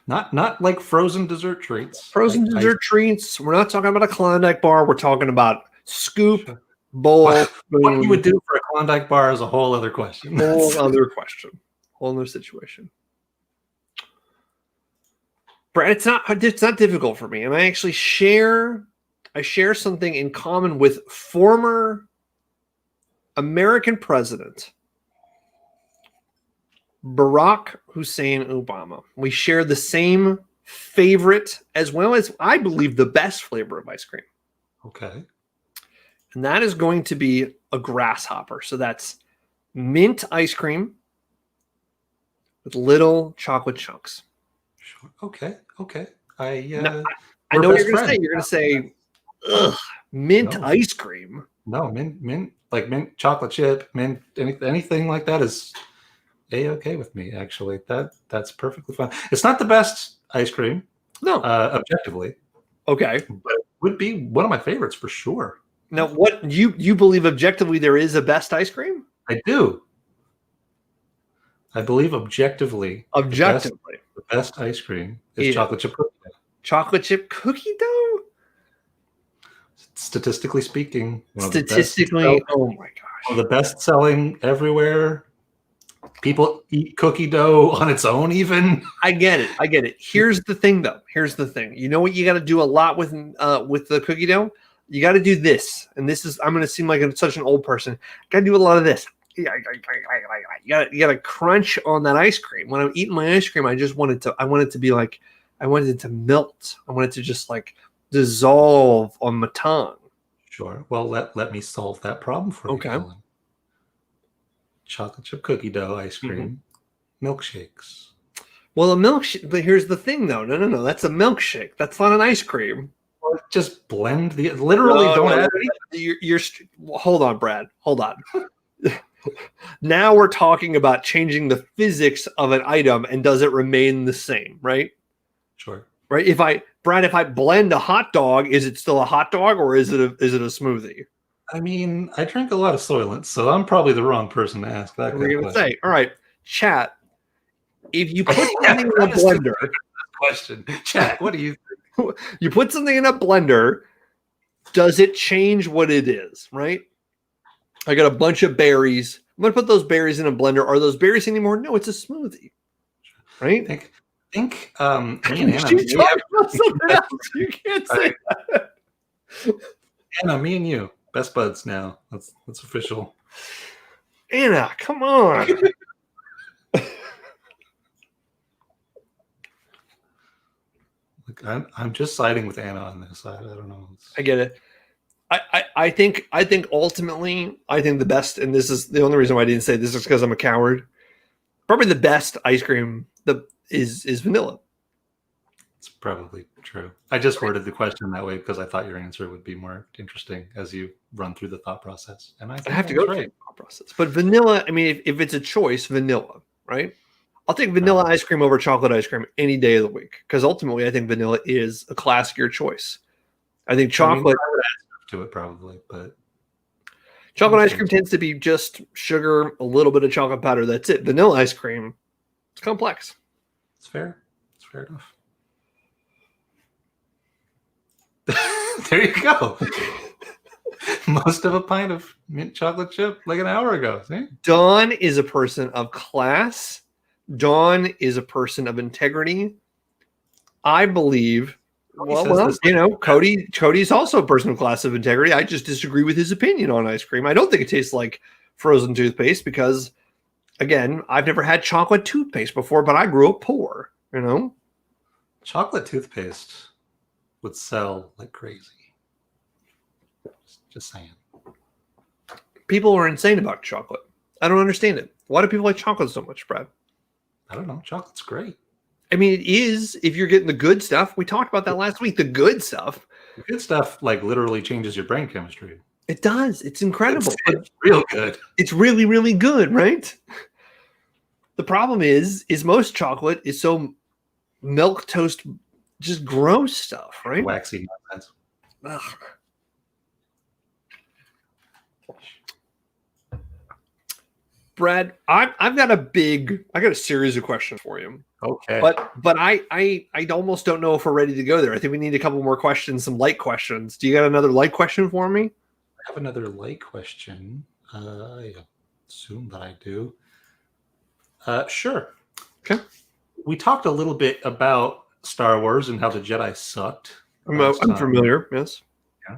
Not like frozen dessert treats. Frozen like dessert treats. We're not talking about a Klondike bar. We're talking about scoop, bowl. What you would do for a Klondike bar is a whole other question. Whole other question. Whole other situation. Brad, it's not difficult for me, and I actually share something in common with former American president Barack Hussein Obama. We share the same favorite, as well as I believe the best flavor of ice cream. Okay. And that is going to be a grasshopper. So that's mint ice cream with little chocolate chunks. Sure. Okay. I know what you're going to say. You're going to say, ugh, mint ice cream. No, mint, like mint chocolate chip, mint, anything like that is A-okay with me, actually. That's perfectly fine. It's not the best ice cream. No. Objectively. Okay. But it would be one of my favorites for sure. Now, what you believe objectively there is a best ice cream? I do. I believe objectively. The best ice cream is chocolate chip cookie dough. Chocolate chip cookie dough? Statistically speaking. Oh my gosh. One of the best selling everywhere. People eat cookie dough on its own even. I get it. Here's the thing, though. You know what you got to do a lot with the cookie dough? You got to do this. And this is, I'm going to seem like I'm such an old person. Got to do a lot of this. You got to crunch on that ice cream. When I'm eating my ice cream, I wanted it to be like, I wanted it to melt. I wanted it to just like dissolve on my tongue. Sure. Well, let me solve that problem for you. Okay. Chocolate chip cookie dough ice cream, milkshakes. Well, a milkshake. But here's the thing, though. No. That's a milkshake. That's not an ice cream. Well, just blend the literally. Don't add anything. You're hold on, Brad. Hold on. Now we're talking about changing the physics of an item, and does it remain the same? Right. Sure. Right. If I blend a hot dog, is it still a hot dog, or is it a smoothie? I mean, I drink a lot of Soylent, so I'm probably the wrong person to ask that. What are you going to say? All right, chat. If you put something in a blender, question, chat. What do you think? You put something in a blender, does it change what it is? Right. I got a bunch of berries. I'm going to put those berries in a blender. Are those berries anymore? No, it's a smoothie. Right. I think me and Anna. You can't say that. Anna, me and you. Best buds now. That's official. Anna, come on. Look, I'm just siding with Anna on this. I don't know. I get it. I think ultimately, I think the best, and this is the only reason why I didn't say this is because I'm a coward. Probably the best ice cream is vanilla. It's probably true. I just worded the question that way because I thought your answer would be more interesting as you run through the thought process. And I have to go through the thought process. But vanilla, I mean, if it's a choice, vanilla, right? I'll take vanilla ice cream over chocolate ice cream any day of the week because ultimately I think vanilla is a classier choice. I think chocolate I would add to it probably, but chocolate ice cream tends to be just sugar, a little bit of chocolate powder. That's it. Vanilla ice cream, it's complex. It's fair. It's fair enough. There you go. Most of a pint of mint chocolate chip like an hour ago. See? Dawn is a person of class. Dawn is a person of integrity. I believe. Well, you know, Cody's also a person of class of integrity. I just disagree with his opinion on ice cream. I don't think it tastes like frozen toothpaste because, again, I've never had chocolate toothpaste before, but I grew up poor. You know, chocolate toothpaste would sell like crazy. Just saying. People are insane about chocolate. I don't understand it. Why do people like chocolate so much, Brad? I don't know. Chocolate's great. I mean, it is if you're getting the good stuff. We talked about that last week. The good stuff. The good stuff like literally changes your brain chemistry. It does. It's incredible. It's real good. It's really, really good, right? The problem is most chocolate is so milk toast, just gross stuff, right? Waxy nonsense. Ugh. Brad, I've got a series of questions for you. Okay. But I almost don't know if we're ready to go there. I think we need a couple more questions, some light questions. Do you got another light question for me? I have another light question. I assume that I do. Sure. Okay. We talked a little bit about Star Wars and how the Jedi sucked. I'm familiar. Yes. Yeah.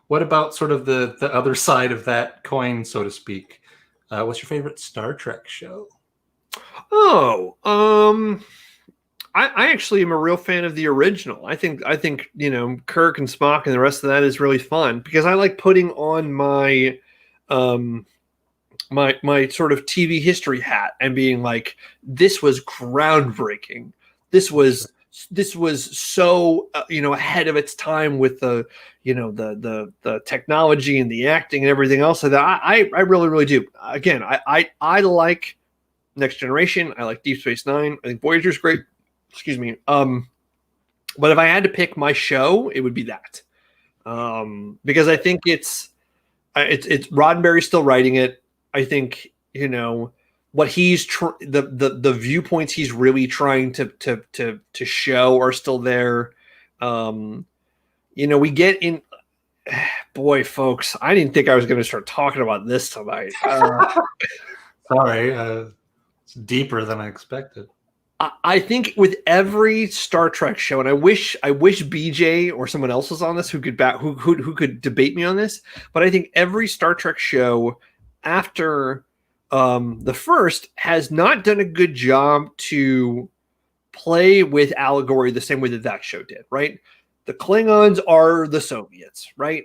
What about sort of the other side of that coin, so to speak? What's your favorite Star Trek show? Oh, I actually am a real fan of the original. I think Kirk and Spock and the rest of that is really fun because I like putting on my my sort of TV history hat and being like, this was groundbreaking. This was so ahead of its time with the technology and the acting and everything else. So that I really, really do. Again, I like Next Generation. I like Deep Space Nine. I think Voyager's great. Excuse me. But if I had to pick my show, it would be that. Because I think it's Roddenberry's still writing it. I think, what he's the viewpoints he's really trying to show are still there. We get in. Boy, folks, I didn't think I was going to start talking about this tonight. Sorry, it's deeper than I expected. I think with every Star Trek show, and I wish BJ or someone else was on this who could debate me on this, but I think every Star Trek show after the first has not done a good job to play with allegory the same way that show did, right? The Klingons are the Soviets, right?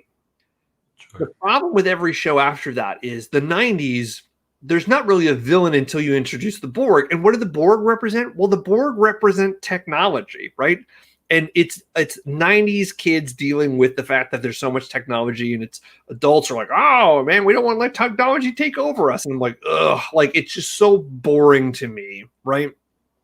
Sure. The problem with every show after that is the 90s, there's not really a villain until you introduce the Borg. And what do the Borg represent? Well, the Borg represent technology, right? And it's 90s kids dealing with the fact that there's so much technology, and it's adults are like, oh man, we don't want to let technology take over us. And I'm like, ugh, like it's just so boring to me, right?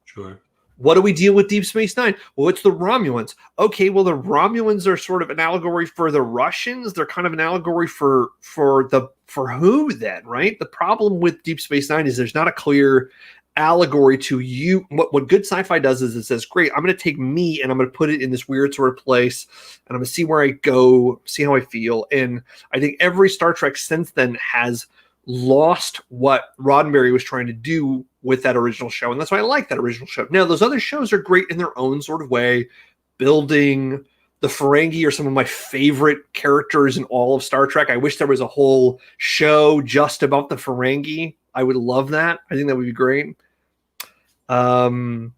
Sure. What do we deal with Deep Space Nine? Well, it's the Romulans. Okay, well, the Romulans are sort of an allegory for the Russians. They're kind of an allegory for who then, right? The problem with Deep Space Nine is there's not a clear allegory to you. What good sci-fi does is it says, great, I'm going to take me and I'm going to put it in this weird sort of place, and I'm going to see where I go, see how I feel. And I think every Star Trek since then has lost what Roddenberry was trying to do with that original show. And that's why I like that original show. Now, those other shows are great in their own sort of way. Building the Ferengi are some of my favorite characters in all of Star Trek. I wish there was a whole show just about the Ferengi. I would love that. I think that would be great. Yeah,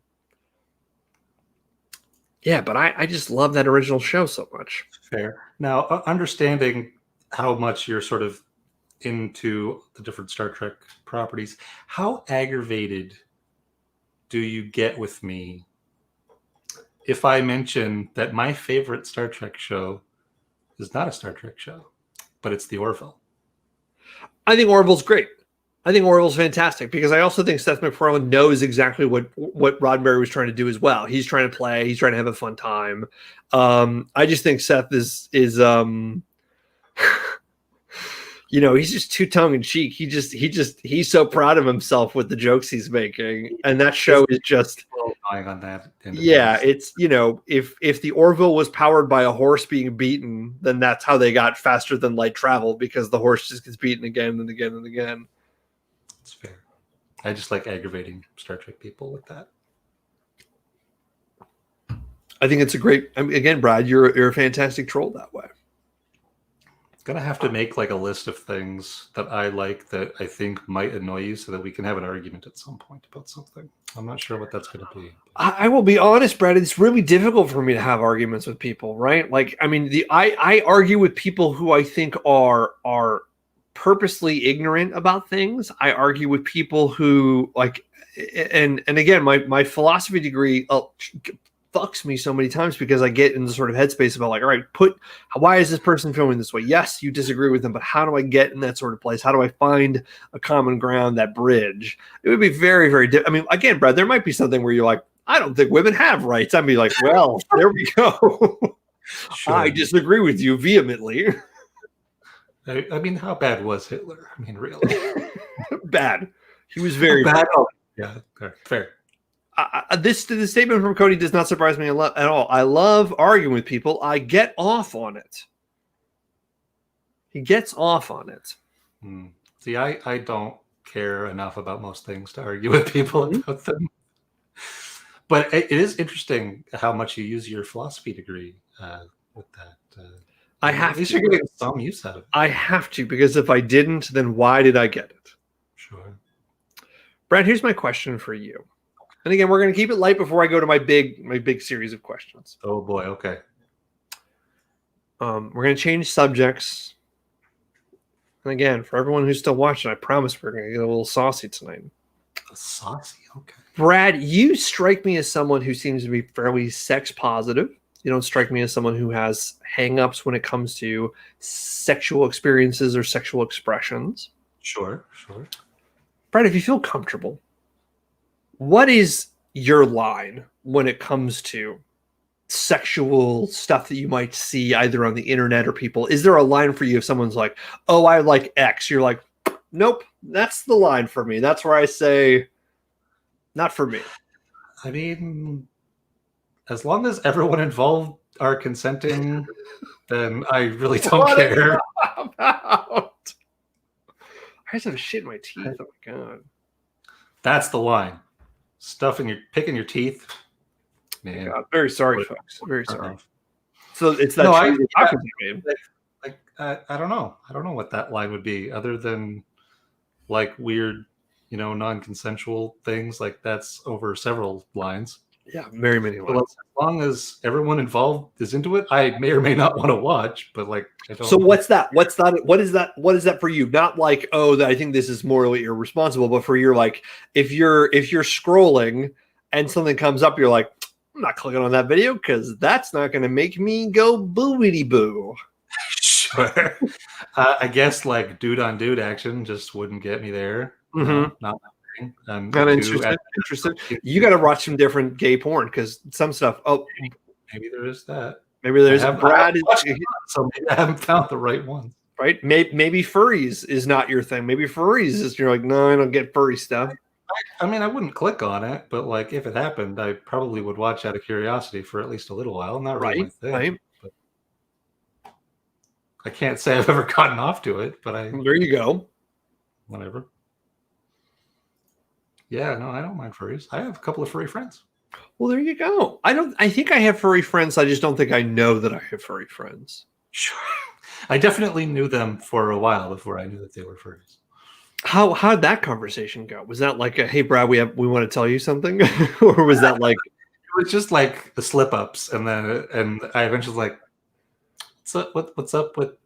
but I just love that original show so much. Fair. Now, understanding how much you're sort of into the different Star Trek properties, how aggravated do you get with me if I mention that my favorite Star Trek show is not a Star Trek show, but it's the Orville? I think Orville's great. I think Orville's fantastic because I also think Seth MacFarlane knows exactly what Roddenberry was trying to do as well. He's trying to play. He's trying to have a fun time. I just think Seth is he's just too tongue in cheek. He's so proud of himself with the jokes he's making, and that show is just on that. Yeah, it's if the Orville was powered by a horse being beaten, then that's how they got faster than light travel, because the horse just gets beaten again and again and again. It's fair. I just like aggravating Star Trek people with that. I think it's a great. Again, Brad, you're a fantastic troll that way. Gonna have to make like a list of things that I like that I think might annoy you, so that we can have an argument at some point about something. I'm not sure what that's gonna be. I will be honest, Brad. It's really difficult for me to have arguments with people, right? Like, I mean, I argue with people who I think are purposely ignorant about things. I argue with people who like, and again, my philosophy degree fucks me so many times because I get in the sort of headspace about like, all right, why is this person feeling this way? Yes, you disagree with them, but how do I get in that sort of place? How do I find a common ground, that bridge? It would be very, very I mean, again, Brad, there might be something where you're like, I don't think women have rights. I'd be like, well, there we go. Sure. I disagree with you vehemently. I mean, how bad was Hitler? I mean, really? Bad. He was very bad. Oh, yeah, fair. This statement from Cody does not surprise me at all. I love arguing with people. I get off on it. He gets off on it. See, I don't care enough about most things to argue with people about them. But it is interesting how much you use your philosophy degree with that. I have at least you're getting some use out of it. I have to, because if I didn't, then why did I get it? Sure. Brad, here's my question for you. And again, we're going to keep it light before I go to my big series of questions. Oh boy, okay. We're going to change subjects. And again, for everyone who's still watching, I promise we're going to get a little saucy tonight. Saucy, okay. Brad, you strike me as someone who seems to be fairly sex positive. You don't strike me as someone who has hang-ups when it comes to sexual experiences or sexual expressions. Sure. Brad, if you feel comfortable, what is your line when it comes to sexual stuff that you might see either on the internet or people? Is there a line for you if someone's like, oh, I like X? You're like, nope, that's the line for me. That's where I say, not for me. I mean, as long as everyone involved are consenting, then I really don't care. I just have shit in my teeth. Oh my God. That's the line. Picking your teeth. Man. God, very sorry, folks. Very sorry. So it's that I don't know. I don't know what that line would be, other than like weird, non-consensual things. Like that's over several lines. Yeah, very many lines. Well, as long as everyone involved is into it, I may or may not want to watch. But like, I don't. So what's that? What is that? What is that for you? Not like, oh, I think this is morally irresponsible, but for you, like, if you're scrolling and something comes up, you're like, I'm not clicking on that video because that's not going to make me go boobity boo. Sure. I guess like dude on dude action just wouldn't get me there. Mm-hmm. Not interested. You got to watch some different gay porn because some stuff. Oh, maybe there is that. Maybe there's Brad. So maybe I haven't found the right one. Right? Maybe furries is not your thing. Maybe furries is you're like, no, I don't get furry stuff. I mean, I wouldn't click on it, but like if it happened, I probably would watch out of curiosity for at least a little while. Not really my thing. Right. But I can't say I've ever gotten off to it, but there you go. Whatever. Yeah, no, I don't mind furries. I have a couple of furry friends. Well, there you go. I think I have furry friends. I just don't think I know that I have furry friends. Sure. I definitely knew them for a while before I knew that they were furries. How did that conversation go? Was that like a, hey Brad, we want to tell you something? Or was that like it was just like the slip ups, and I eventually was like, what's up with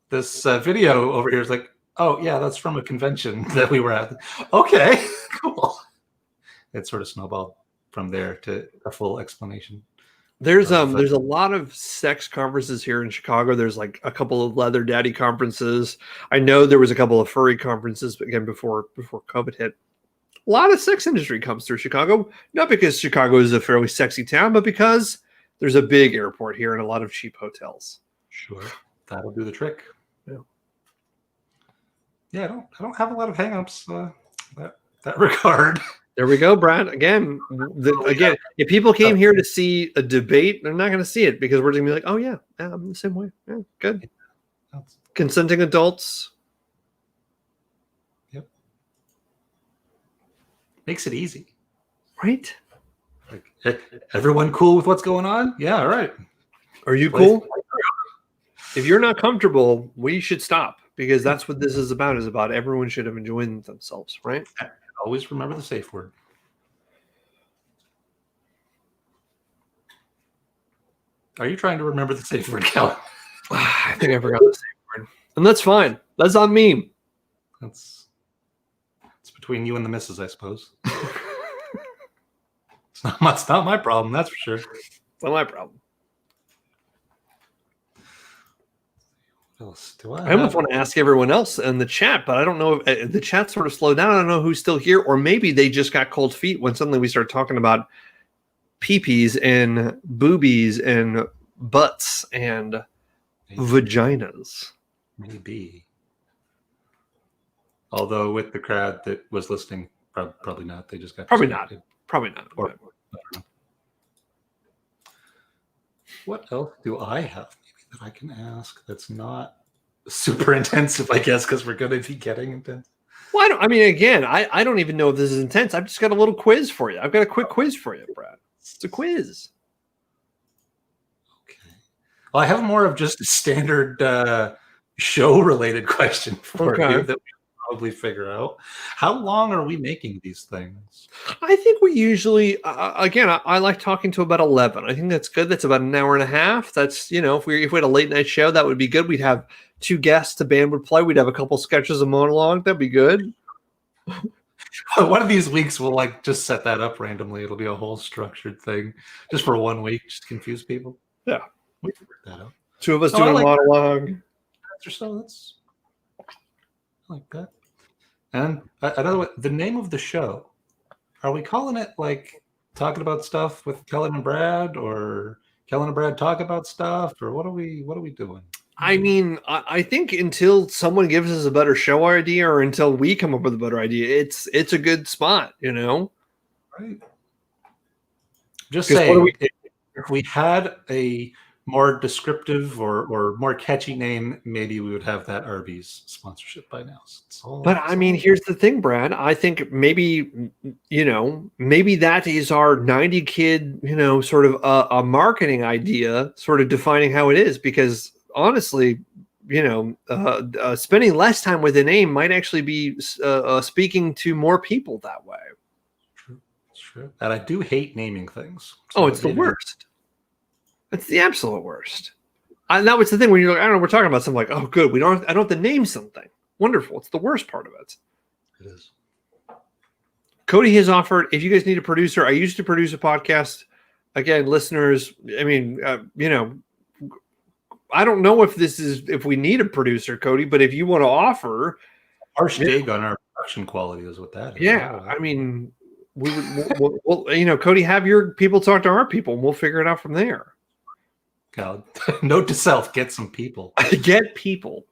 this video over here? It's like, oh yeah, that's from a convention that we were at. Okay, cool. It sort of snowballed from there to a full explanation. There's a lot of sex conferences here in Chicago. There's like a couple of leather daddy conferences. I know there was a couple of furry conferences, but again, before COVID hit. A lot of sex industry comes through Chicago, not because Chicago is a fairly sexy town, but because there's a big airport here and a lot of cheap hotels. Sure, that'll do the trick. Yeah, I don't have a lot of hangups that regard. There we go, Brad. Again, if people came here to see a debate, they're not going to see it because we're going to be like, oh, yeah, I'm the same way. Yeah, good. Consenting adults. Yep. Makes it easy. Right? Like, everyone cool with what's going on? Yeah, all right. Are you cool? If you're not comfortable, we should stop because that's what this is about everyone should have enjoyed themselves, right? Always remember the safe word. Are you trying to remember the safe word, Kellen? I think I forgot the safe word. And that's fine. That's on me. It's between you and the missus, I suppose. It's not my problem, that's for sure. It's not my problem. What else do I I almost want to ask everyone else in the chat, but I don't know if the chat sort of slowed down. I don't know who's still here, or maybe they just got cold feet when suddenly we started talking about peepees and boobies and butts and vaginas. Maybe. Although with the crowd that was listening, probably not. They just got distracted. Probably not. Or, I don't know. What else do I have maybe that I can ask that's not super intensive, I guess, because we're going to be getting intense? Well, I don't even know if this is intense. I've just got a little quiz for you. I've got a quick quiz for you, Brad. It's a quiz. Okay. Well, I have more of just a standard show-related question for you that we probably figure out. How long are we making these things? I think we usually I like talking to about 11. I think that's good. That's about an hour and a half. That's, if we had a late night show, that would be good. We'd have 2 guests, the band would play, we'd have a couple sketches of monologue. That'd be good. One of these weeks we'll just set that up randomly. It'll be a whole structured thing just for 1 week, just to confuse people. Yeah, we can work that out. 2 of us doing a monologue or so. That's I like that. And another one, the name of the show, are we calling it talking about stuff with Kellen and Brad, or Kellen and Brad talk about stuff, or what are we doing? I mean, I think until someone gives us a better show idea, or until we come up with a better idea, it's a good spot, Right. Just saying, if we had a more descriptive or more catchy name, maybe we would have that Arby's sponsorship by now. But I mean, here's the thing, Brad. I think maybe that is our 90 kid, sort of a marketing idea, sort of defining how it is, because honestly, spending less time with a name might actually be speaking to more people that way. True. And I do hate naming things. So it's the worst. It's the absolute worst. That was the thing when you're like, I don't know, we're talking about something like, oh, good, I don't have to name something. Wonderful. It's the worst part of it. It is. Cody has offered, if you guys need a producer, I used to produce a podcast. Again, listeners, I mean, I don't know if we need a producer, Cody, but if you want to offer, harsh dig on our production quality is what that is. Yeah, I mean, we'll Cody, have your people talk to our people, and we'll figure it out from there. God, note to self: get some people. Get people.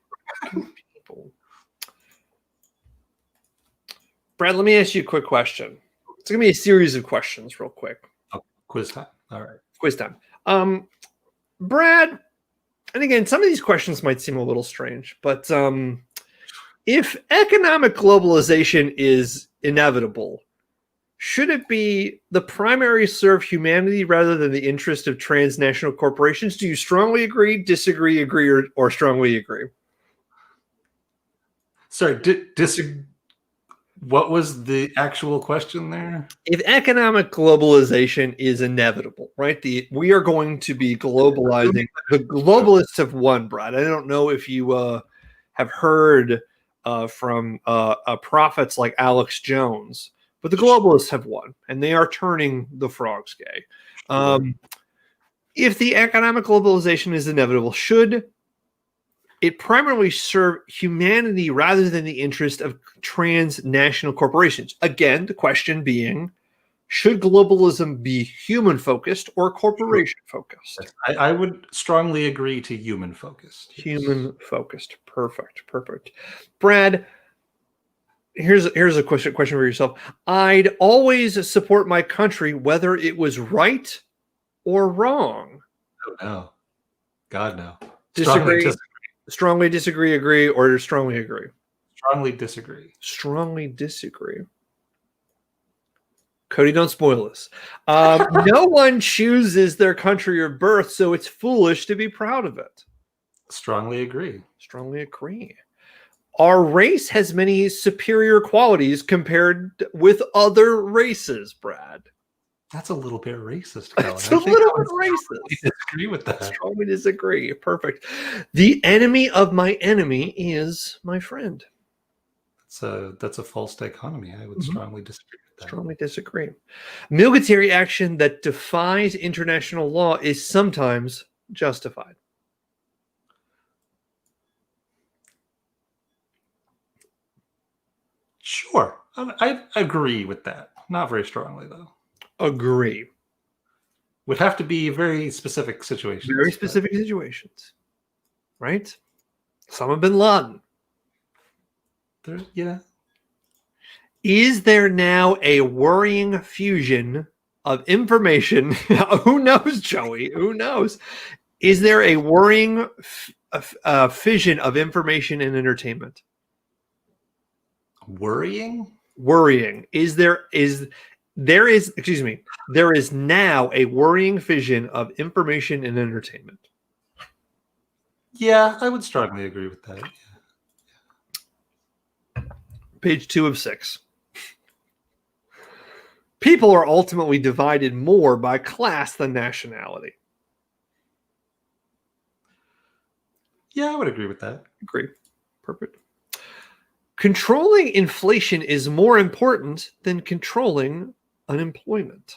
Brad, let me ask you a quick question. It's gonna be a series of questions, real quick. Oh, quiz time. All right, quiz time. Brad, and again, some of these questions might seem a little strange, but if economic globalization is inevitable, should it be the primary serve humanity rather than the interest of transnational corporations? Do you strongly agree, disagree, agree, or strongly agree? Sorry, disagree. What was the actual question there? If economic globalization is inevitable, right? We are going to be globalizing. The globalists have won, Brad. I don't know if you have heard from prophets like Alex Jones, but the globalists have won, and they are turning the frogs gay. If the economic globalization is inevitable, should it primarily serve humanity rather than the interest of transnational corporations? Again, the question being, should globalism be human-focused or corporation-focused? I would strongly agree to human-focused. Human-focused. Perfect. Brad, here's a question for yourself. I'd always support my country whether it was right or wrong. Oh, no. God, no. Strongly disagree, agree, or strongly agree? Strongly disagree. Strongly disagree. Cody, don't spoil us. No one chooses their country of birth, so it's foolish to be proud of it. Strongly agree. Strongly agree. Our race has many superior qualities compared with other races, Brad. That's a little bit racist, Kellen. It's a little bit racist. I disagree with that. Strongly disagree. Perfect. The enemy of my enemy is my friend. That's a false dichotomy. I would strongly disagree with that. Strongly disagree. Military action that defies international law is sometimes justified. Sure. I agree with that. Not very strongly, though. Agree. Would have to be very specific situations. Very specific situations. Right? Osama bin Laden. Yeah. Is there now a worrying fusion of information? Who knows, Joey? Who knows? Is there a worrying fission of information and entertainment? Worrying? Worrying. There is now a worrying fission of information and entertainment. Yeah, I would strongly agree with that. Yeah. Page 2 of 6. People are ultimately divided more by class than nationality. Yeah, I would agree with that. Agree. Perfect. Controlling inflation is more important than controlling unemployment.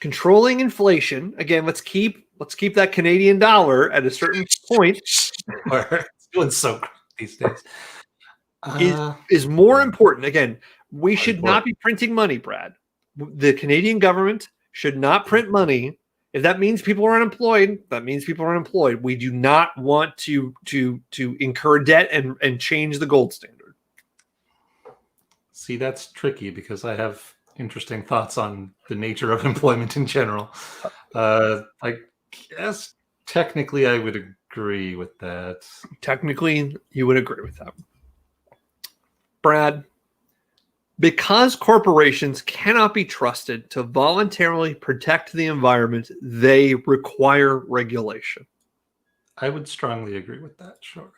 Controlling inflation, again, let's keep that Canadian dollar at a certain point. It's doing so great these days. Is more important. Again, we should not be printing money, Brad. The Canadian government should not print money. If that means people are unemployed, that means people are unemployed. We do not want to incur debt and change the gold standard. See, that's tricky because I have interesting thoughts on the nature of employment in general. I guess technically I would agree with that. Technically, you would agree with that. Brad, because corporations cannot be trusted to voluntarily protect the environment, they require regulation. I would strongly agree with that, sure.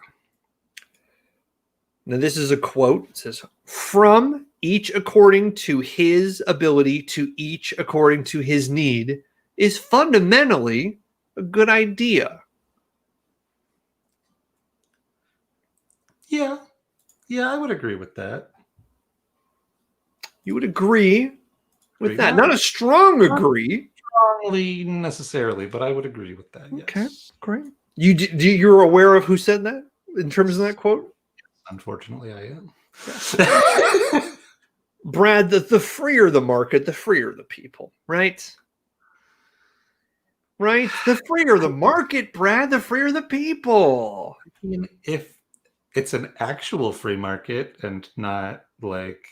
Now, this is a quote. It says, from each according to his ability to each according to his need is fundamentally a good idea. Yeah, I would agree with that. You would agree with that. Not a strong agree. Strongly necessarily, but I would agree with that. Yes. Okay, great. You're aware of who said that in terms of that quote? Unfortunately, I am. Yes. Brad, the freer the market, the freer the people, right? Right? The freer the market, Brad, the freer the people. I mean, if it's an actual free market and not like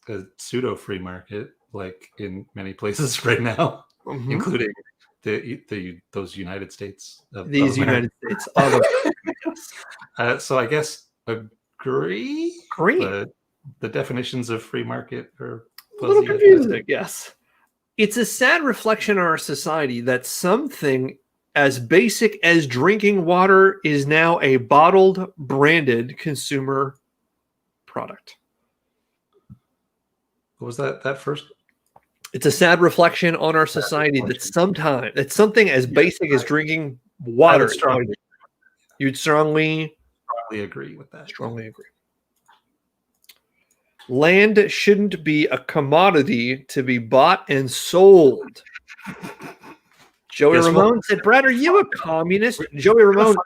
a pseudo free market, like in many places right now, including those United States. These United States. So I guess agree. Great. The definitions of free market are a little confusing. Yes. It's a sad reflection on our society that something as basic as drinking water is now a bottled, branded consumer product. What was that first? It's a sad reflection on our society that something as basic as drinking water. You'd strongly agree with that. Strongly agree. Land shouldn't be a commodity to be bought and sold. Joey Ramone said, Brad, are you a communist? Joey Ramone,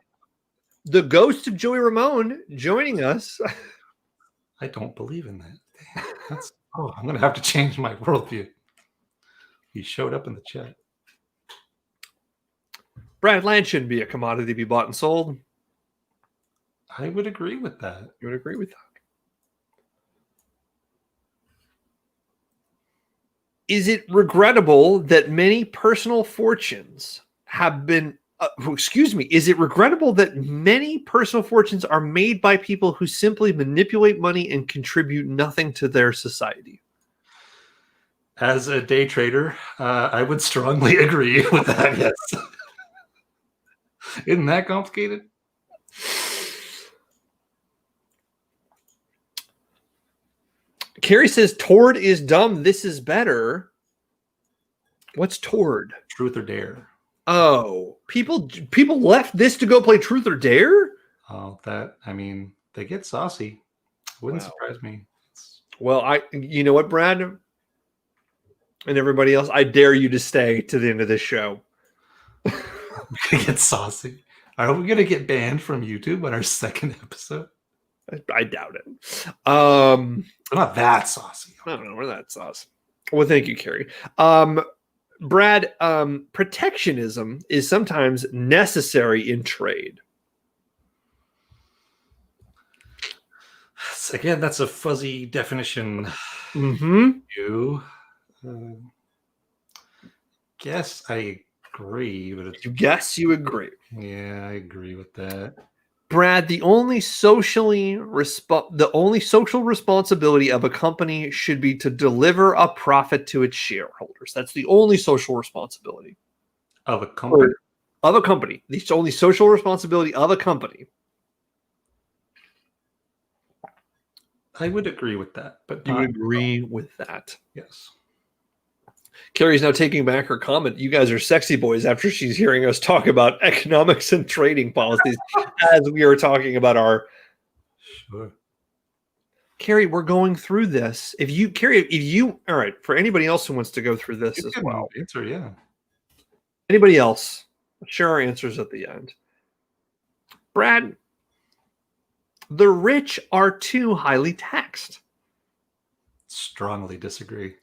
the ghost of Joey Ramone joining us. I don't believe in that. I'm going to have to change my worldview. He showed up in the chat. Brad, land shouldn't be a commodity to be bought and sold. I would agree with that. You would agree with that? Is it regrettable that many personal fortunes have been is it regrettable that many personal fortunes are made by people who simply manipulate money and contribute nothing to their society? As a day trader, I would strongly agree with that, yes. Isn't that complicated? Carrie says, "Toward is dumb. This is better." What's toward? Truth or dare. Oh, people left this to go play Truth or Dare? Oh, they get saucy. Wouldn't surprise me. Well, you know what, Brad? And everybody else, I dare you to stay to the end of this show. We're gonna get saucy. Are we gonna get banned from YouTube on our second episode? I doubt it. We're not that saucy. I don't know. We're that saucy. Well, thank you, Carrie. Brad, protectionism is sometimes necessary in trade. Again, that's a fuzzy definition. Mm-hmm. Guess I agree, but you guess you agree. Yeah, I agree with that. Brad, the only social responsibility of a company should be to deliver a profit to its shareholders. That's the only social responsibility of a company. The only social responsibility of a company. I would agree with that, but you agree with that? Yes. Carrie's now taking back her comment. You guys are sexy boys after she's hearing us talk about economics and trading policies as we are talking about our. Sure. Carrie, we're going through this. All right, for anybody else who wants to go through this as well. Answer, yeah. Anybody else? Share our answers at the end. Brad, the rich are too highly taxed. Strongly disagree.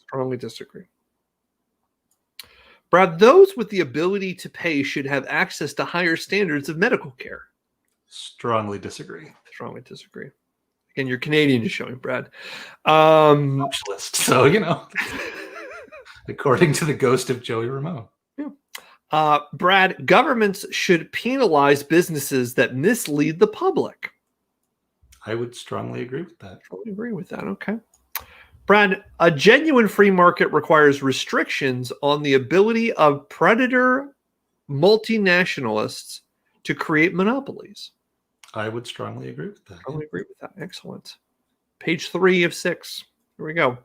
Brad, those with the ability to pay should have access to higher standards of medical care. Strongly disagree. Again, you're Canadian is showing, Brad. Socialist, so according to the ghost of Joey Ramone. Yeah. Brad, governments should penalize businesses that mislead the public. I would strongly agree with that. Okay. Brad, a genuine free market requires restrictions on the ability of predator multinationalists to create monopolies. I would strongly agree with that. Excellent. Page 3 of 6. Here we go.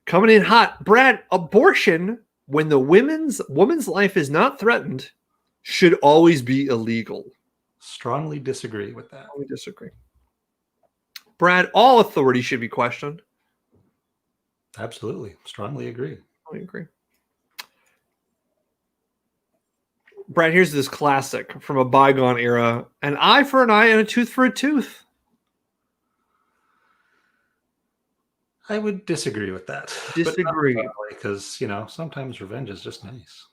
Coming in hot. Brad, abortion, when the woman's life is not threatened, should always be illegal. Strongly disagree with that. Brad, all authority should be questioned. Absolutely. Strongly agree. Brad, here's this classic from a bygone era. An eye for an eye and a tooth for a tooth. I would disagree with that. Because, sometimes revenge is just nice.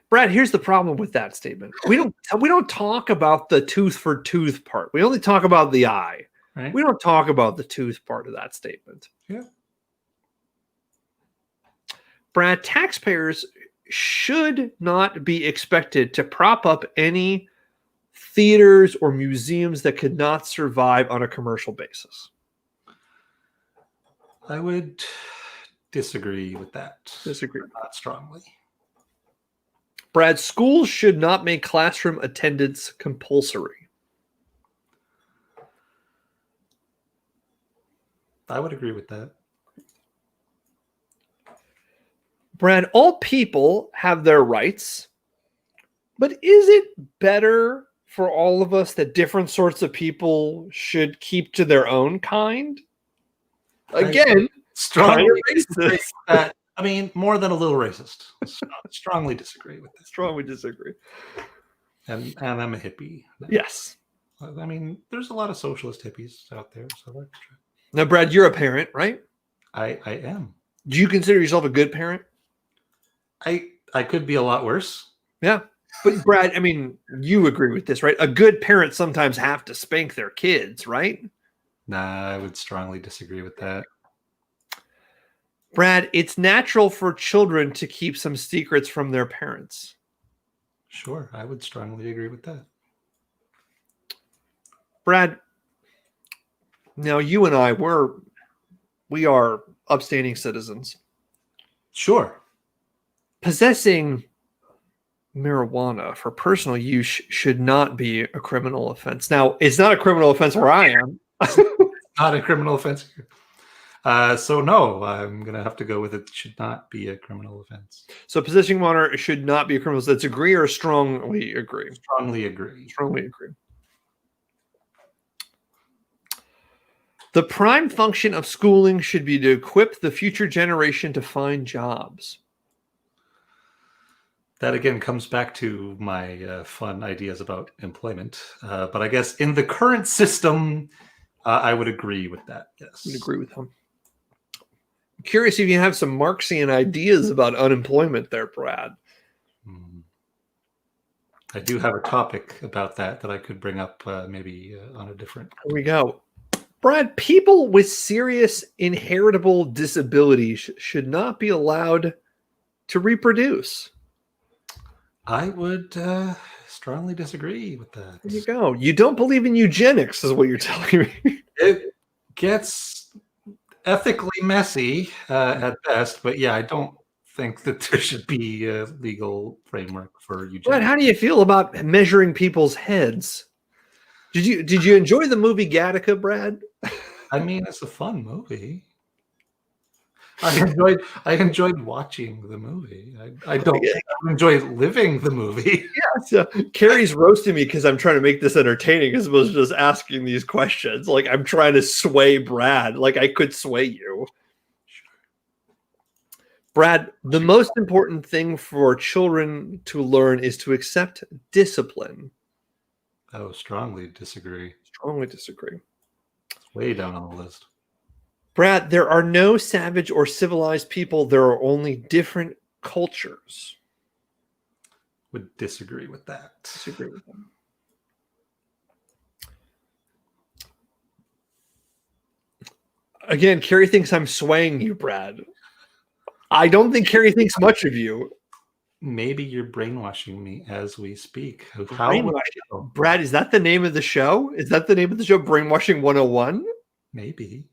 Brad, here's the problem with that statement. We don't talk about the tooth for tooth part. We only talk about the eye. Right. We don't talk about the tooth part of that statement. Yeah. Brad, taxpayers should not be expected to prop up any theaters or museums that could not survive on a commercial basis. I would disagree with that. Not strongly. Brad, schools should not make classroom attendance compulsory. I would agree with that. Brad, all people have their rights, but is it better for all of us that different sorts of people should keep to their own kind? Again, strongly racist. More than a little racist. Strongly disagree with that. And I'm a hippie. Yes. There's a lot of socialist hippies out there. So that's true. Now, Brad, you're a parent, right? I am. Do you consider yourself a good parent? I could be a lot worse. Yeah. But Brad, you agree with this, right? A good parent sometimes have to spank their kids, right? Nah, I would strongly disagree with that. Brad, it's natural for children to keep some secrets from their parents. Sure, I would strongly agree with that. Brad, now you and I, we are upstanding citizens. Sure. Possessing marijuana for personal use should not be a criminal offense. Now, it's not a criminal offense where I am. Not a criminal offense. So no, I'm going to have to go with it should not be a criminal offense. So possessing marijuana should not be a criminal. That's agree or strongly agree? Strongly agree. Strongly agree. The prime function of schooling should be to equip the future generation to find jobs. That again comes back to my fun ideas about employment. But I guess in the current system, I would agree with that. Yes. I would agree with him. I'm curious if you have some Marxian ideas about unemployment there, Brad. I do have a topic about that I could bring up maybe on a different. Here we go. Brad, people with serious inheritable disabilities should not be allowed to reproduce. I would strongly disagree with that. There you go. You don't believe in eugenics, is what you're telling me. It gets ethically messy at best, but yeah, I don't think that there should be a legal framework for eugenics. Brad, how do you feel about measuring people's heads? Did you enjoy the movie Gattaca, Brad? I mean, it's a fun movie. I enjoyed watching the movie. I don't enjoy living the movie. Yeah, so Carrie's roasting me because I'm trying to make this entertaining as opposed to just asking these questions. Like I'm trying to sway Brad. Like I could sway you. Brad, the most important thing for children to learn is to accept discipline. Oh, strongly disagree. Strongly disagree. It's way down on the list. Brad, there are no savage or civilized people. There are only different cultures. Would disagree with that. Disagree with them. Again, Carrie thinks I'm swaying you, Brad. I don't think Carrie thinks much of you. Maybe you're brainwashing me as we speak. Brad, is that the name of the show? Is that the name of the show, Brainwashing 101? Maybe.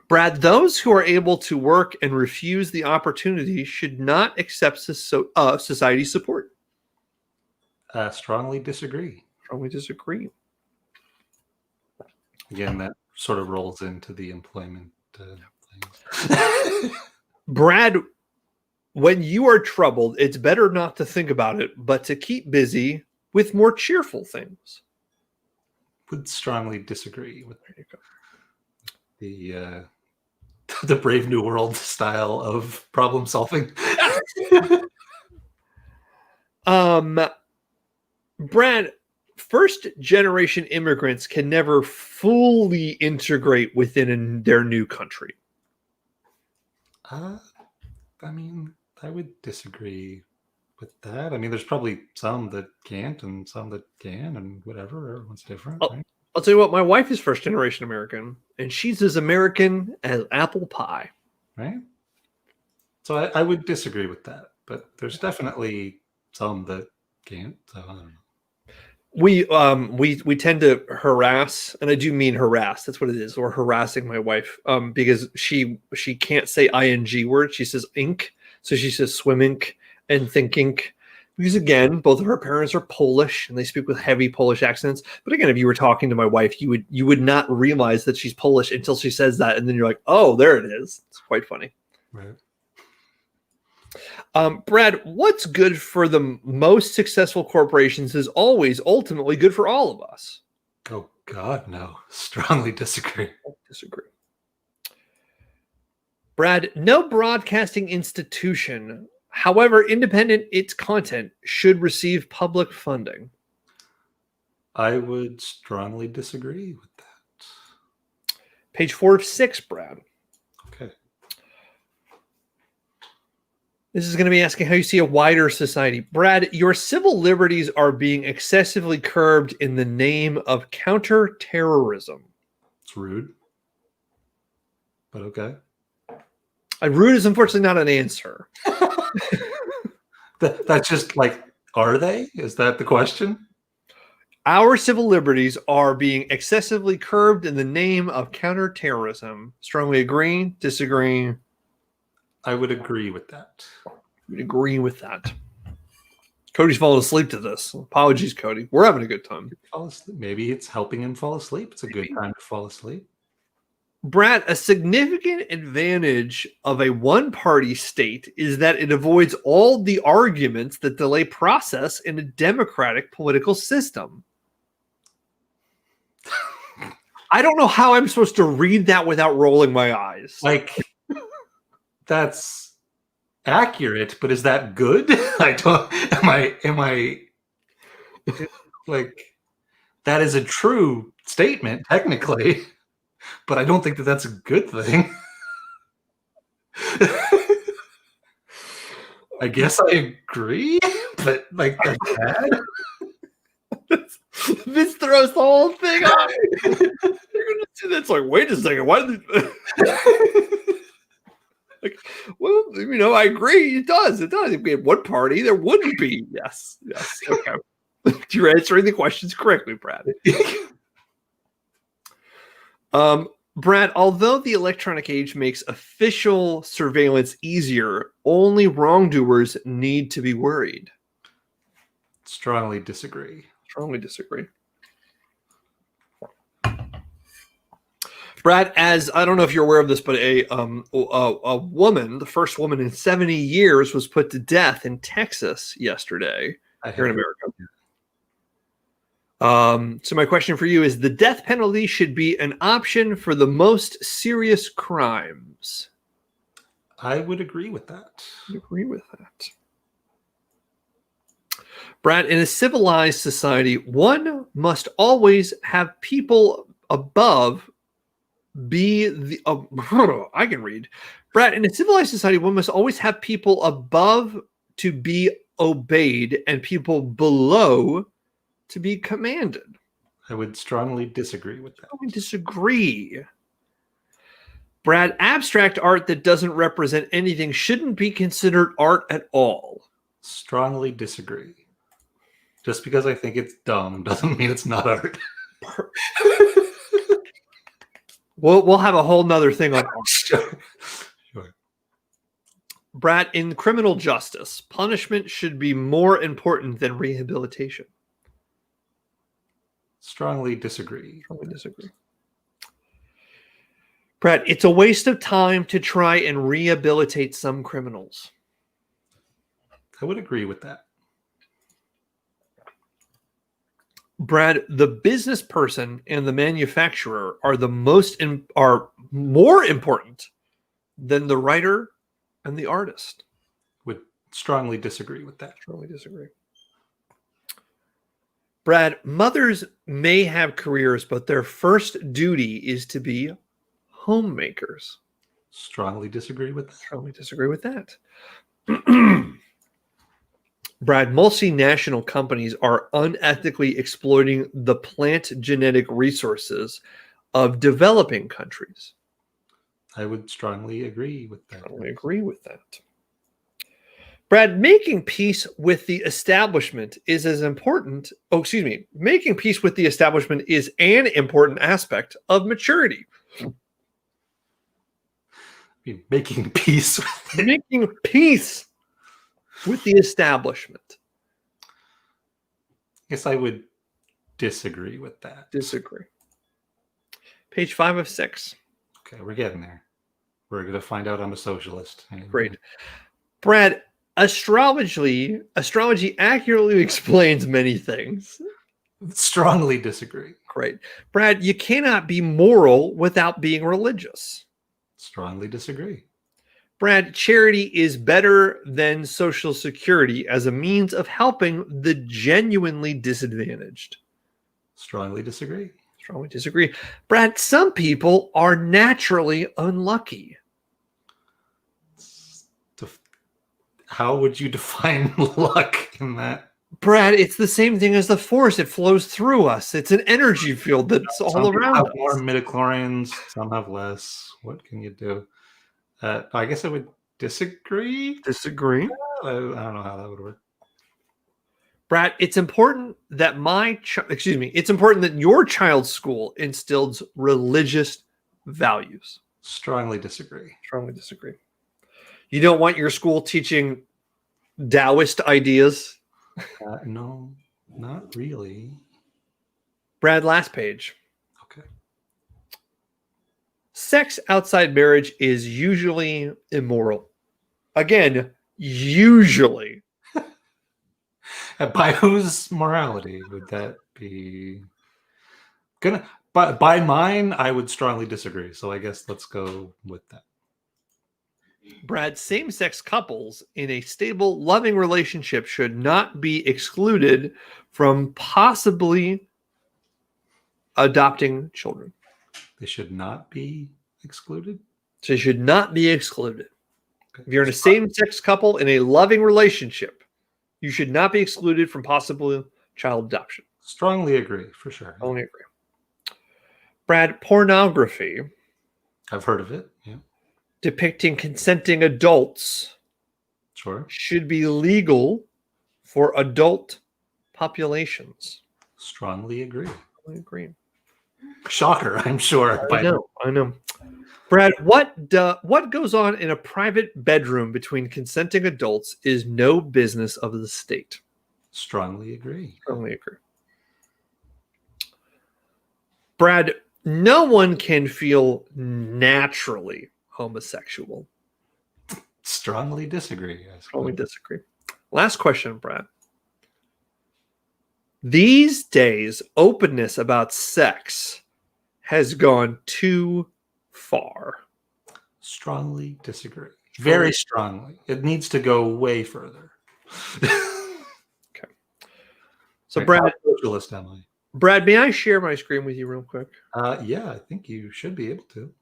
Brad, those who are able to work and refuse the opportunity should not accept society's support. Strongly disagree. Strongly disagree. Again, that sort of rolls into the employment things. Brad, when you are troubled, it's better not to think about it, but to keep busy with more cheerful things. Would strongly disagree with the Brave New World style of problem solving. Brad, first generation immigrants can never fully integrate within their new country. I mean, I would disagree with that. I mean, there's probably some that can't and some that can and whatever. Everyone's different. Right? I'll tell you what, my wife is first generation American and she's as American as apple pie. Right? So I would disagree with that, but there's definitely some that can't. So I don't know. We tend to harass, and I do mean harass. That's what it is. We're harassing my wife because she can't say ing word. She says ink, so she says swim ink and think ink. Because again, both of her parents are Polish and they speak with heavy Polish accents. But again, if you were talking to my wife, you would not realize that she's Polish until she says that, and then you're like, oh, there it is. It's quite funny. Right. Brad, what's good for the most successful corporations is always ultimately good for all of us. Oh, God, no. Strongly disagree. Disagree. Brad, no broadcasting institution, however independent its content, should receive public funding. I would strongly disagree with that. Page 4 of 6, Brad. Okay. This is going to be asking how you see a wider society. Brad, your civil liberties are being excessively curbed in the name of counterterrorism. It's rude. But okay. Rude is unfortunately not an answer. That's just like, are they? Is that the question? Our civil liberties are being excessively curbed in the name of counterterrorism. Strongly agree, disagree? I would agree with that. We'd agree with that. Cody's falling asleep to this. Apologies, Cody. We're having a good time. Fall asleep. Maybe it's helping him fall asleep. It's a good time to fall asleep. Brad, a significant advantage of a one-party state is that it avoids all the arguments that delay process in a democratic political system. I don't know how I'm supposed to read that without rolling my eyes. Like, that's accurate, but is that good? I don't. Am I like, that is a true statement technically, but I don't think that that's a good thing. I guess I agree, but like, that's bad. This throws the whole thing off. You're gonna see that's like, wait a second, why did like, well, I agree. It does. If we had one party, there wouldn't be. Yes. Okay. You're answering the questions correctly, Brad. Brad, although the electronic age makes official surveillance easier, only wrongdoers need to be worried. Strongly disagree. Brad, as I don't know if you're aware of this, but a woman, the first woman in 70 years, was put to death in Texas yesterday here in America. So my question for you is: the death penalty should be an option for the most serious crimes. I would agree with that. Brad, in a civilized society, one must always have people above be the I can read. Brad, in a civilized society, one must always have people above to be obeyed and people below to be commanded. I would strongly disagree with that. I disagree. Brad, abstract art that doesn't represent anything shouldn't be considered art at all. Strongly disagree. Just because I think it's dumb doesn't mean it's not art. We'll have a whole nother thing on art. Sure. Brad, in criminal justice, punishment should be more important than rehabilitation. Strongly disagree. Brad, it's a waste of time to try and rehabilitate some criminals. I would agree with that. Brad, the business person and the manufacturer are more important than the writer and the artist. Would strongly disagree with that. Brad, mothers may have careers, but their first duty is to be homemakers. Strongly disagree with that. Brad, multinational companies are unethically exploiting the plant genetic resources of developing countries. I would strongly agree with that. Brad, making peace with the establishment is as important. Making peace with the establishment is an important aspect of maturity. Making peace with the establishment. I guess I would disagree with that. Page 5 of 6. Okay, we're getting there. We're going to find out I'm a socialist. Great. Brad, astrology accurately explains many things. Strongly disagree. Great. Brad, you cannot be moral without being religious. Strongly disagree. Brad, charity is better than Social Security as a means of helping the genuinely disadvantaged. Strongly disagree. Brad, some people are naturally unlucky. How would you define luck in that? Brad, it's the same thing as the force. It flows through us. It's an energy field that's all around us. More midichlorians, some have less. What can you do? I guess I would disagree. I don't know how that would work. Brad, it's important that it's important that your child's school instills religious values. Strongly disagree. You don't want your school teaching Taoist ideas? No, not really. Brad, last page. Okay. Sex outside marriage is usually immoral. Again, usually. By whose morality would that be? But by mine, I would strongly disagree. So I guess let's go with that. Brad, same-sex couples in a stable, loving relationship should not be excluded from possibly adopting children. They should not be excluded? They should not be excluded. Okay. If you're in a same-sex couple in a loving relationship, you should not be excluded from possible child adoption. Strongly agree, for sure. Strongly agree. Brad, pornography. I've heard of it, yeah. Depicting consenting adults should be legal for adult populations. Strongly agree. I agree. Shocker, I'm sure. I know. Brad, what goes on in a private bedroom between consenting adults is no business of the state. Strongly agree. Strongly agree. Brad, no one can feel naturally homosexual. Strongly disagree. Strongly disagree. Last question, Brad. These days, openness about sex has gone too far. Strongly disagree. Very strongly. It needs to go way further. Okay. So, Brad, socialist am I? Brad, may I share my screen with you real quick? Yeah, I think you should be able to.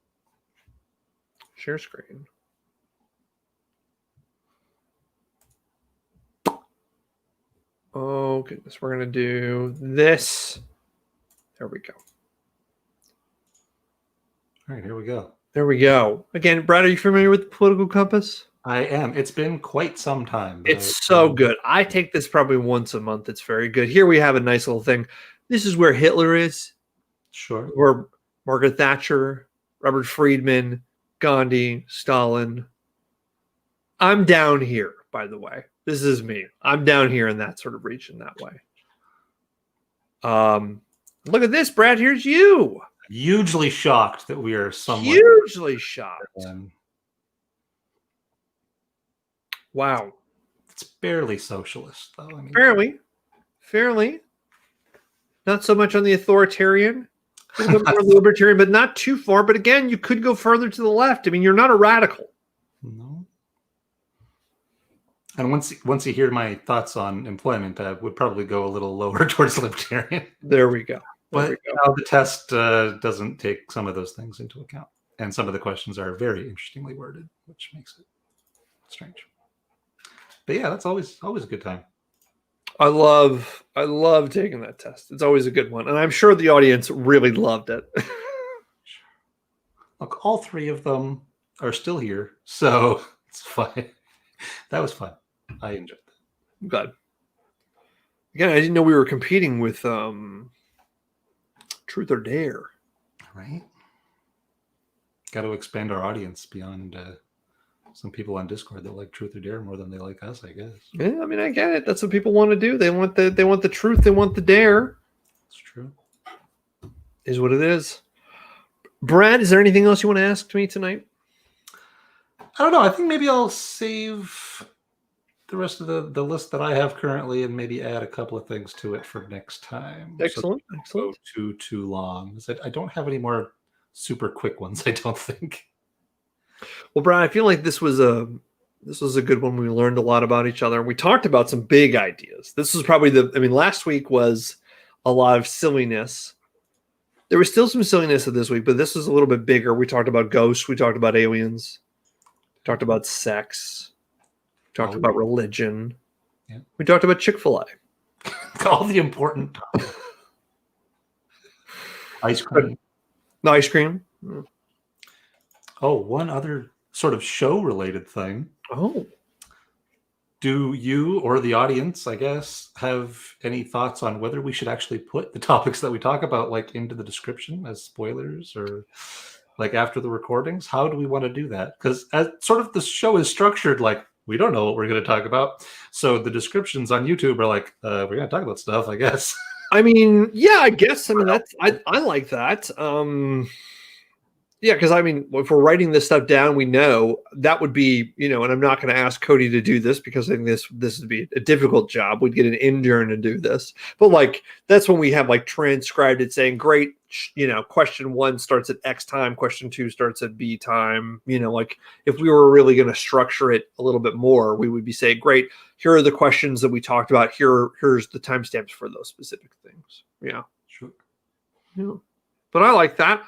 Share screen. Oh, goodness. We're going to do this. There we go. All right, here we go. There we go. Again, Brad, are you familiar with the political compass? I am. It's been quite some time. It's so good. I take this probably once a month. It's very good. Here we have a nice little thing. This is where Hitler is. Sure. Where Margaret Thatcher, Robert Friedman, Gandhi, Stalin. I'm down here, by the way. This is me. I'm down here in that sort of region that way. Look at this, Brad. Here's you. Hugely shocked that we are somewhat. Hugely shocked. Wow. It's barely socialist, though. I mean, fairly. Not so much on the authoritarian. A little bit more libertarian, but not too far. But again, you could go further to the left. I mean, you're not a radical. No. And once you hear my thoughts on employment, I would probably go a little lower towards libertarian. There we go. But now the test doesn't take some of those things into account. And some of the questions are very interestingly worded, which makes it strange. But yeah, that's always a good time. I love taking that test. It's always a good one. And I'm sure the audience really loved it. Look, all three of them are still here, so it's fine. That was fun. I enjoyed that. Good. Again, I didn't know we were competing with Truth or Dare. Right. Got to expand our audience beyond some people on Discord that like Truth or Dare more than they like us, I guess. Yeah, I mean, I get it. That's what people want to do. They want the truth. They want the dare. It's true. Is what it is. Brad, is there anything else you want to ask me tonight? I don't know. I think maybe I'll save the rest of the list that I have currently and maybe add a couple of things to it for next time. Excellent. So excellent. Go too long. I don't have any more super quick ones, I don't think. Well, Brad, I feel like this was a good one. We learned a lot about each other. We talked about some big ideas. This was probably last week was a lot of silliness. There was still some silliness this week, but this was a little bit bigger. We talked about ghosts. We talked about aliens. We talked about sex. We talked about religion. Yeah. We talked about Chick-fil-A. All the important topics. Ice cream. The ice cream. Mm. Oh, one other sort of show-related thing. Oh. Do you or the audience, I guess, have any thoughts on whether we should actually put the topics that we talk about like into the description as spoilers or like after the recordings? How do we want to do that? Because as sort of the show is structured, like we don't know what we're going to talk about. So the descriptions on YouTube are like, we're going to talk about stuff, I guess. I mean, yeah, I guess. I mean, I like that. Yeah, because I mean, if we're writing this stuff down, we know that would be, and I'm not going to ask Cody to do this because I think this would be a difficult job. We'd get an intern to do this, but like that's when we have like transcribed it saying, great, question 1 starts at X time, question 2 starts at B time. Like if we were really going to structure it a little bit more, we would be saying, great, here are the questions that we talked about. Here's the timestamps for those specific things. Yeah, sure. Yeah. But I like that.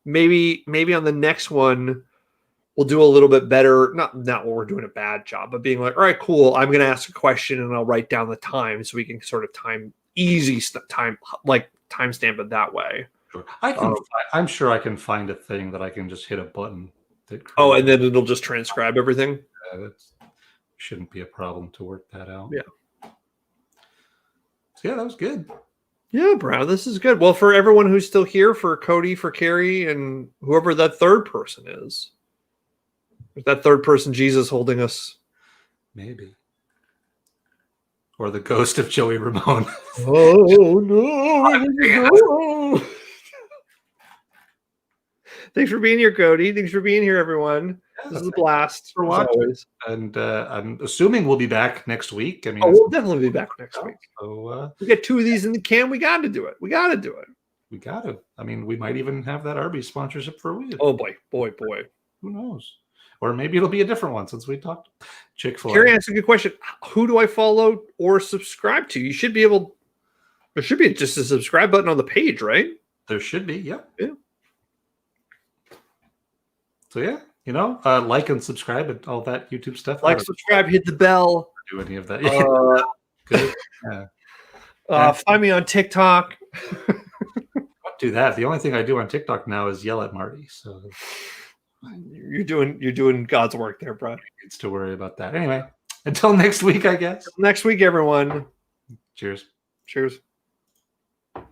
Maybe on the next one we'll do a little bit better. Not what we're doing a bad job, but being like, all right, cool. I'm going to ask a question and I'll write down the time so we can sort of timestamp it that way. Sure. I'm sure I can find a thing that I can just hit a button. And then it'll just transcribe everything. That shouldn't be a problem to work that out. Yeah. So yeah, that was good. Yeah, Brad, this is good. Well, for everyone who's still here, for Cody, for Carrie, and whoever that third person is. Is that third person Jesus holding us? Maybe. Or the ghost of Joey Ramone. Oh, no. Thanks for being here, Cody. Thanks for being here, everyone. This is a blast. For watching. And I'm assuming we'll be back next week. I mean, we'll definitely be back next week. So we get 2 of these in the can. We got to do it. We got to. I mean, we might even have that Arby's sponsorship for a week. Oh, boy. Who knows? Or maybe it'll be a different one since we talked Chick-fil-A. Carrie asked a good question. Who do I follow or subscribe to? There should be just a subscribe button on the page, right? There should be, yeah. Yeah. So yeah, like and subscribe and all that YouTube stuff. Like, subscribe, hit the bell. Do any of that? Good. Find me on TikTok. Don't do that. The only thing I do on TikTok now is yell at Marty. So you're doing God's work there, Brad. Needs to worry about that. Anyway, until next week, I guess. Next week, everyone. Cheers. Cheers.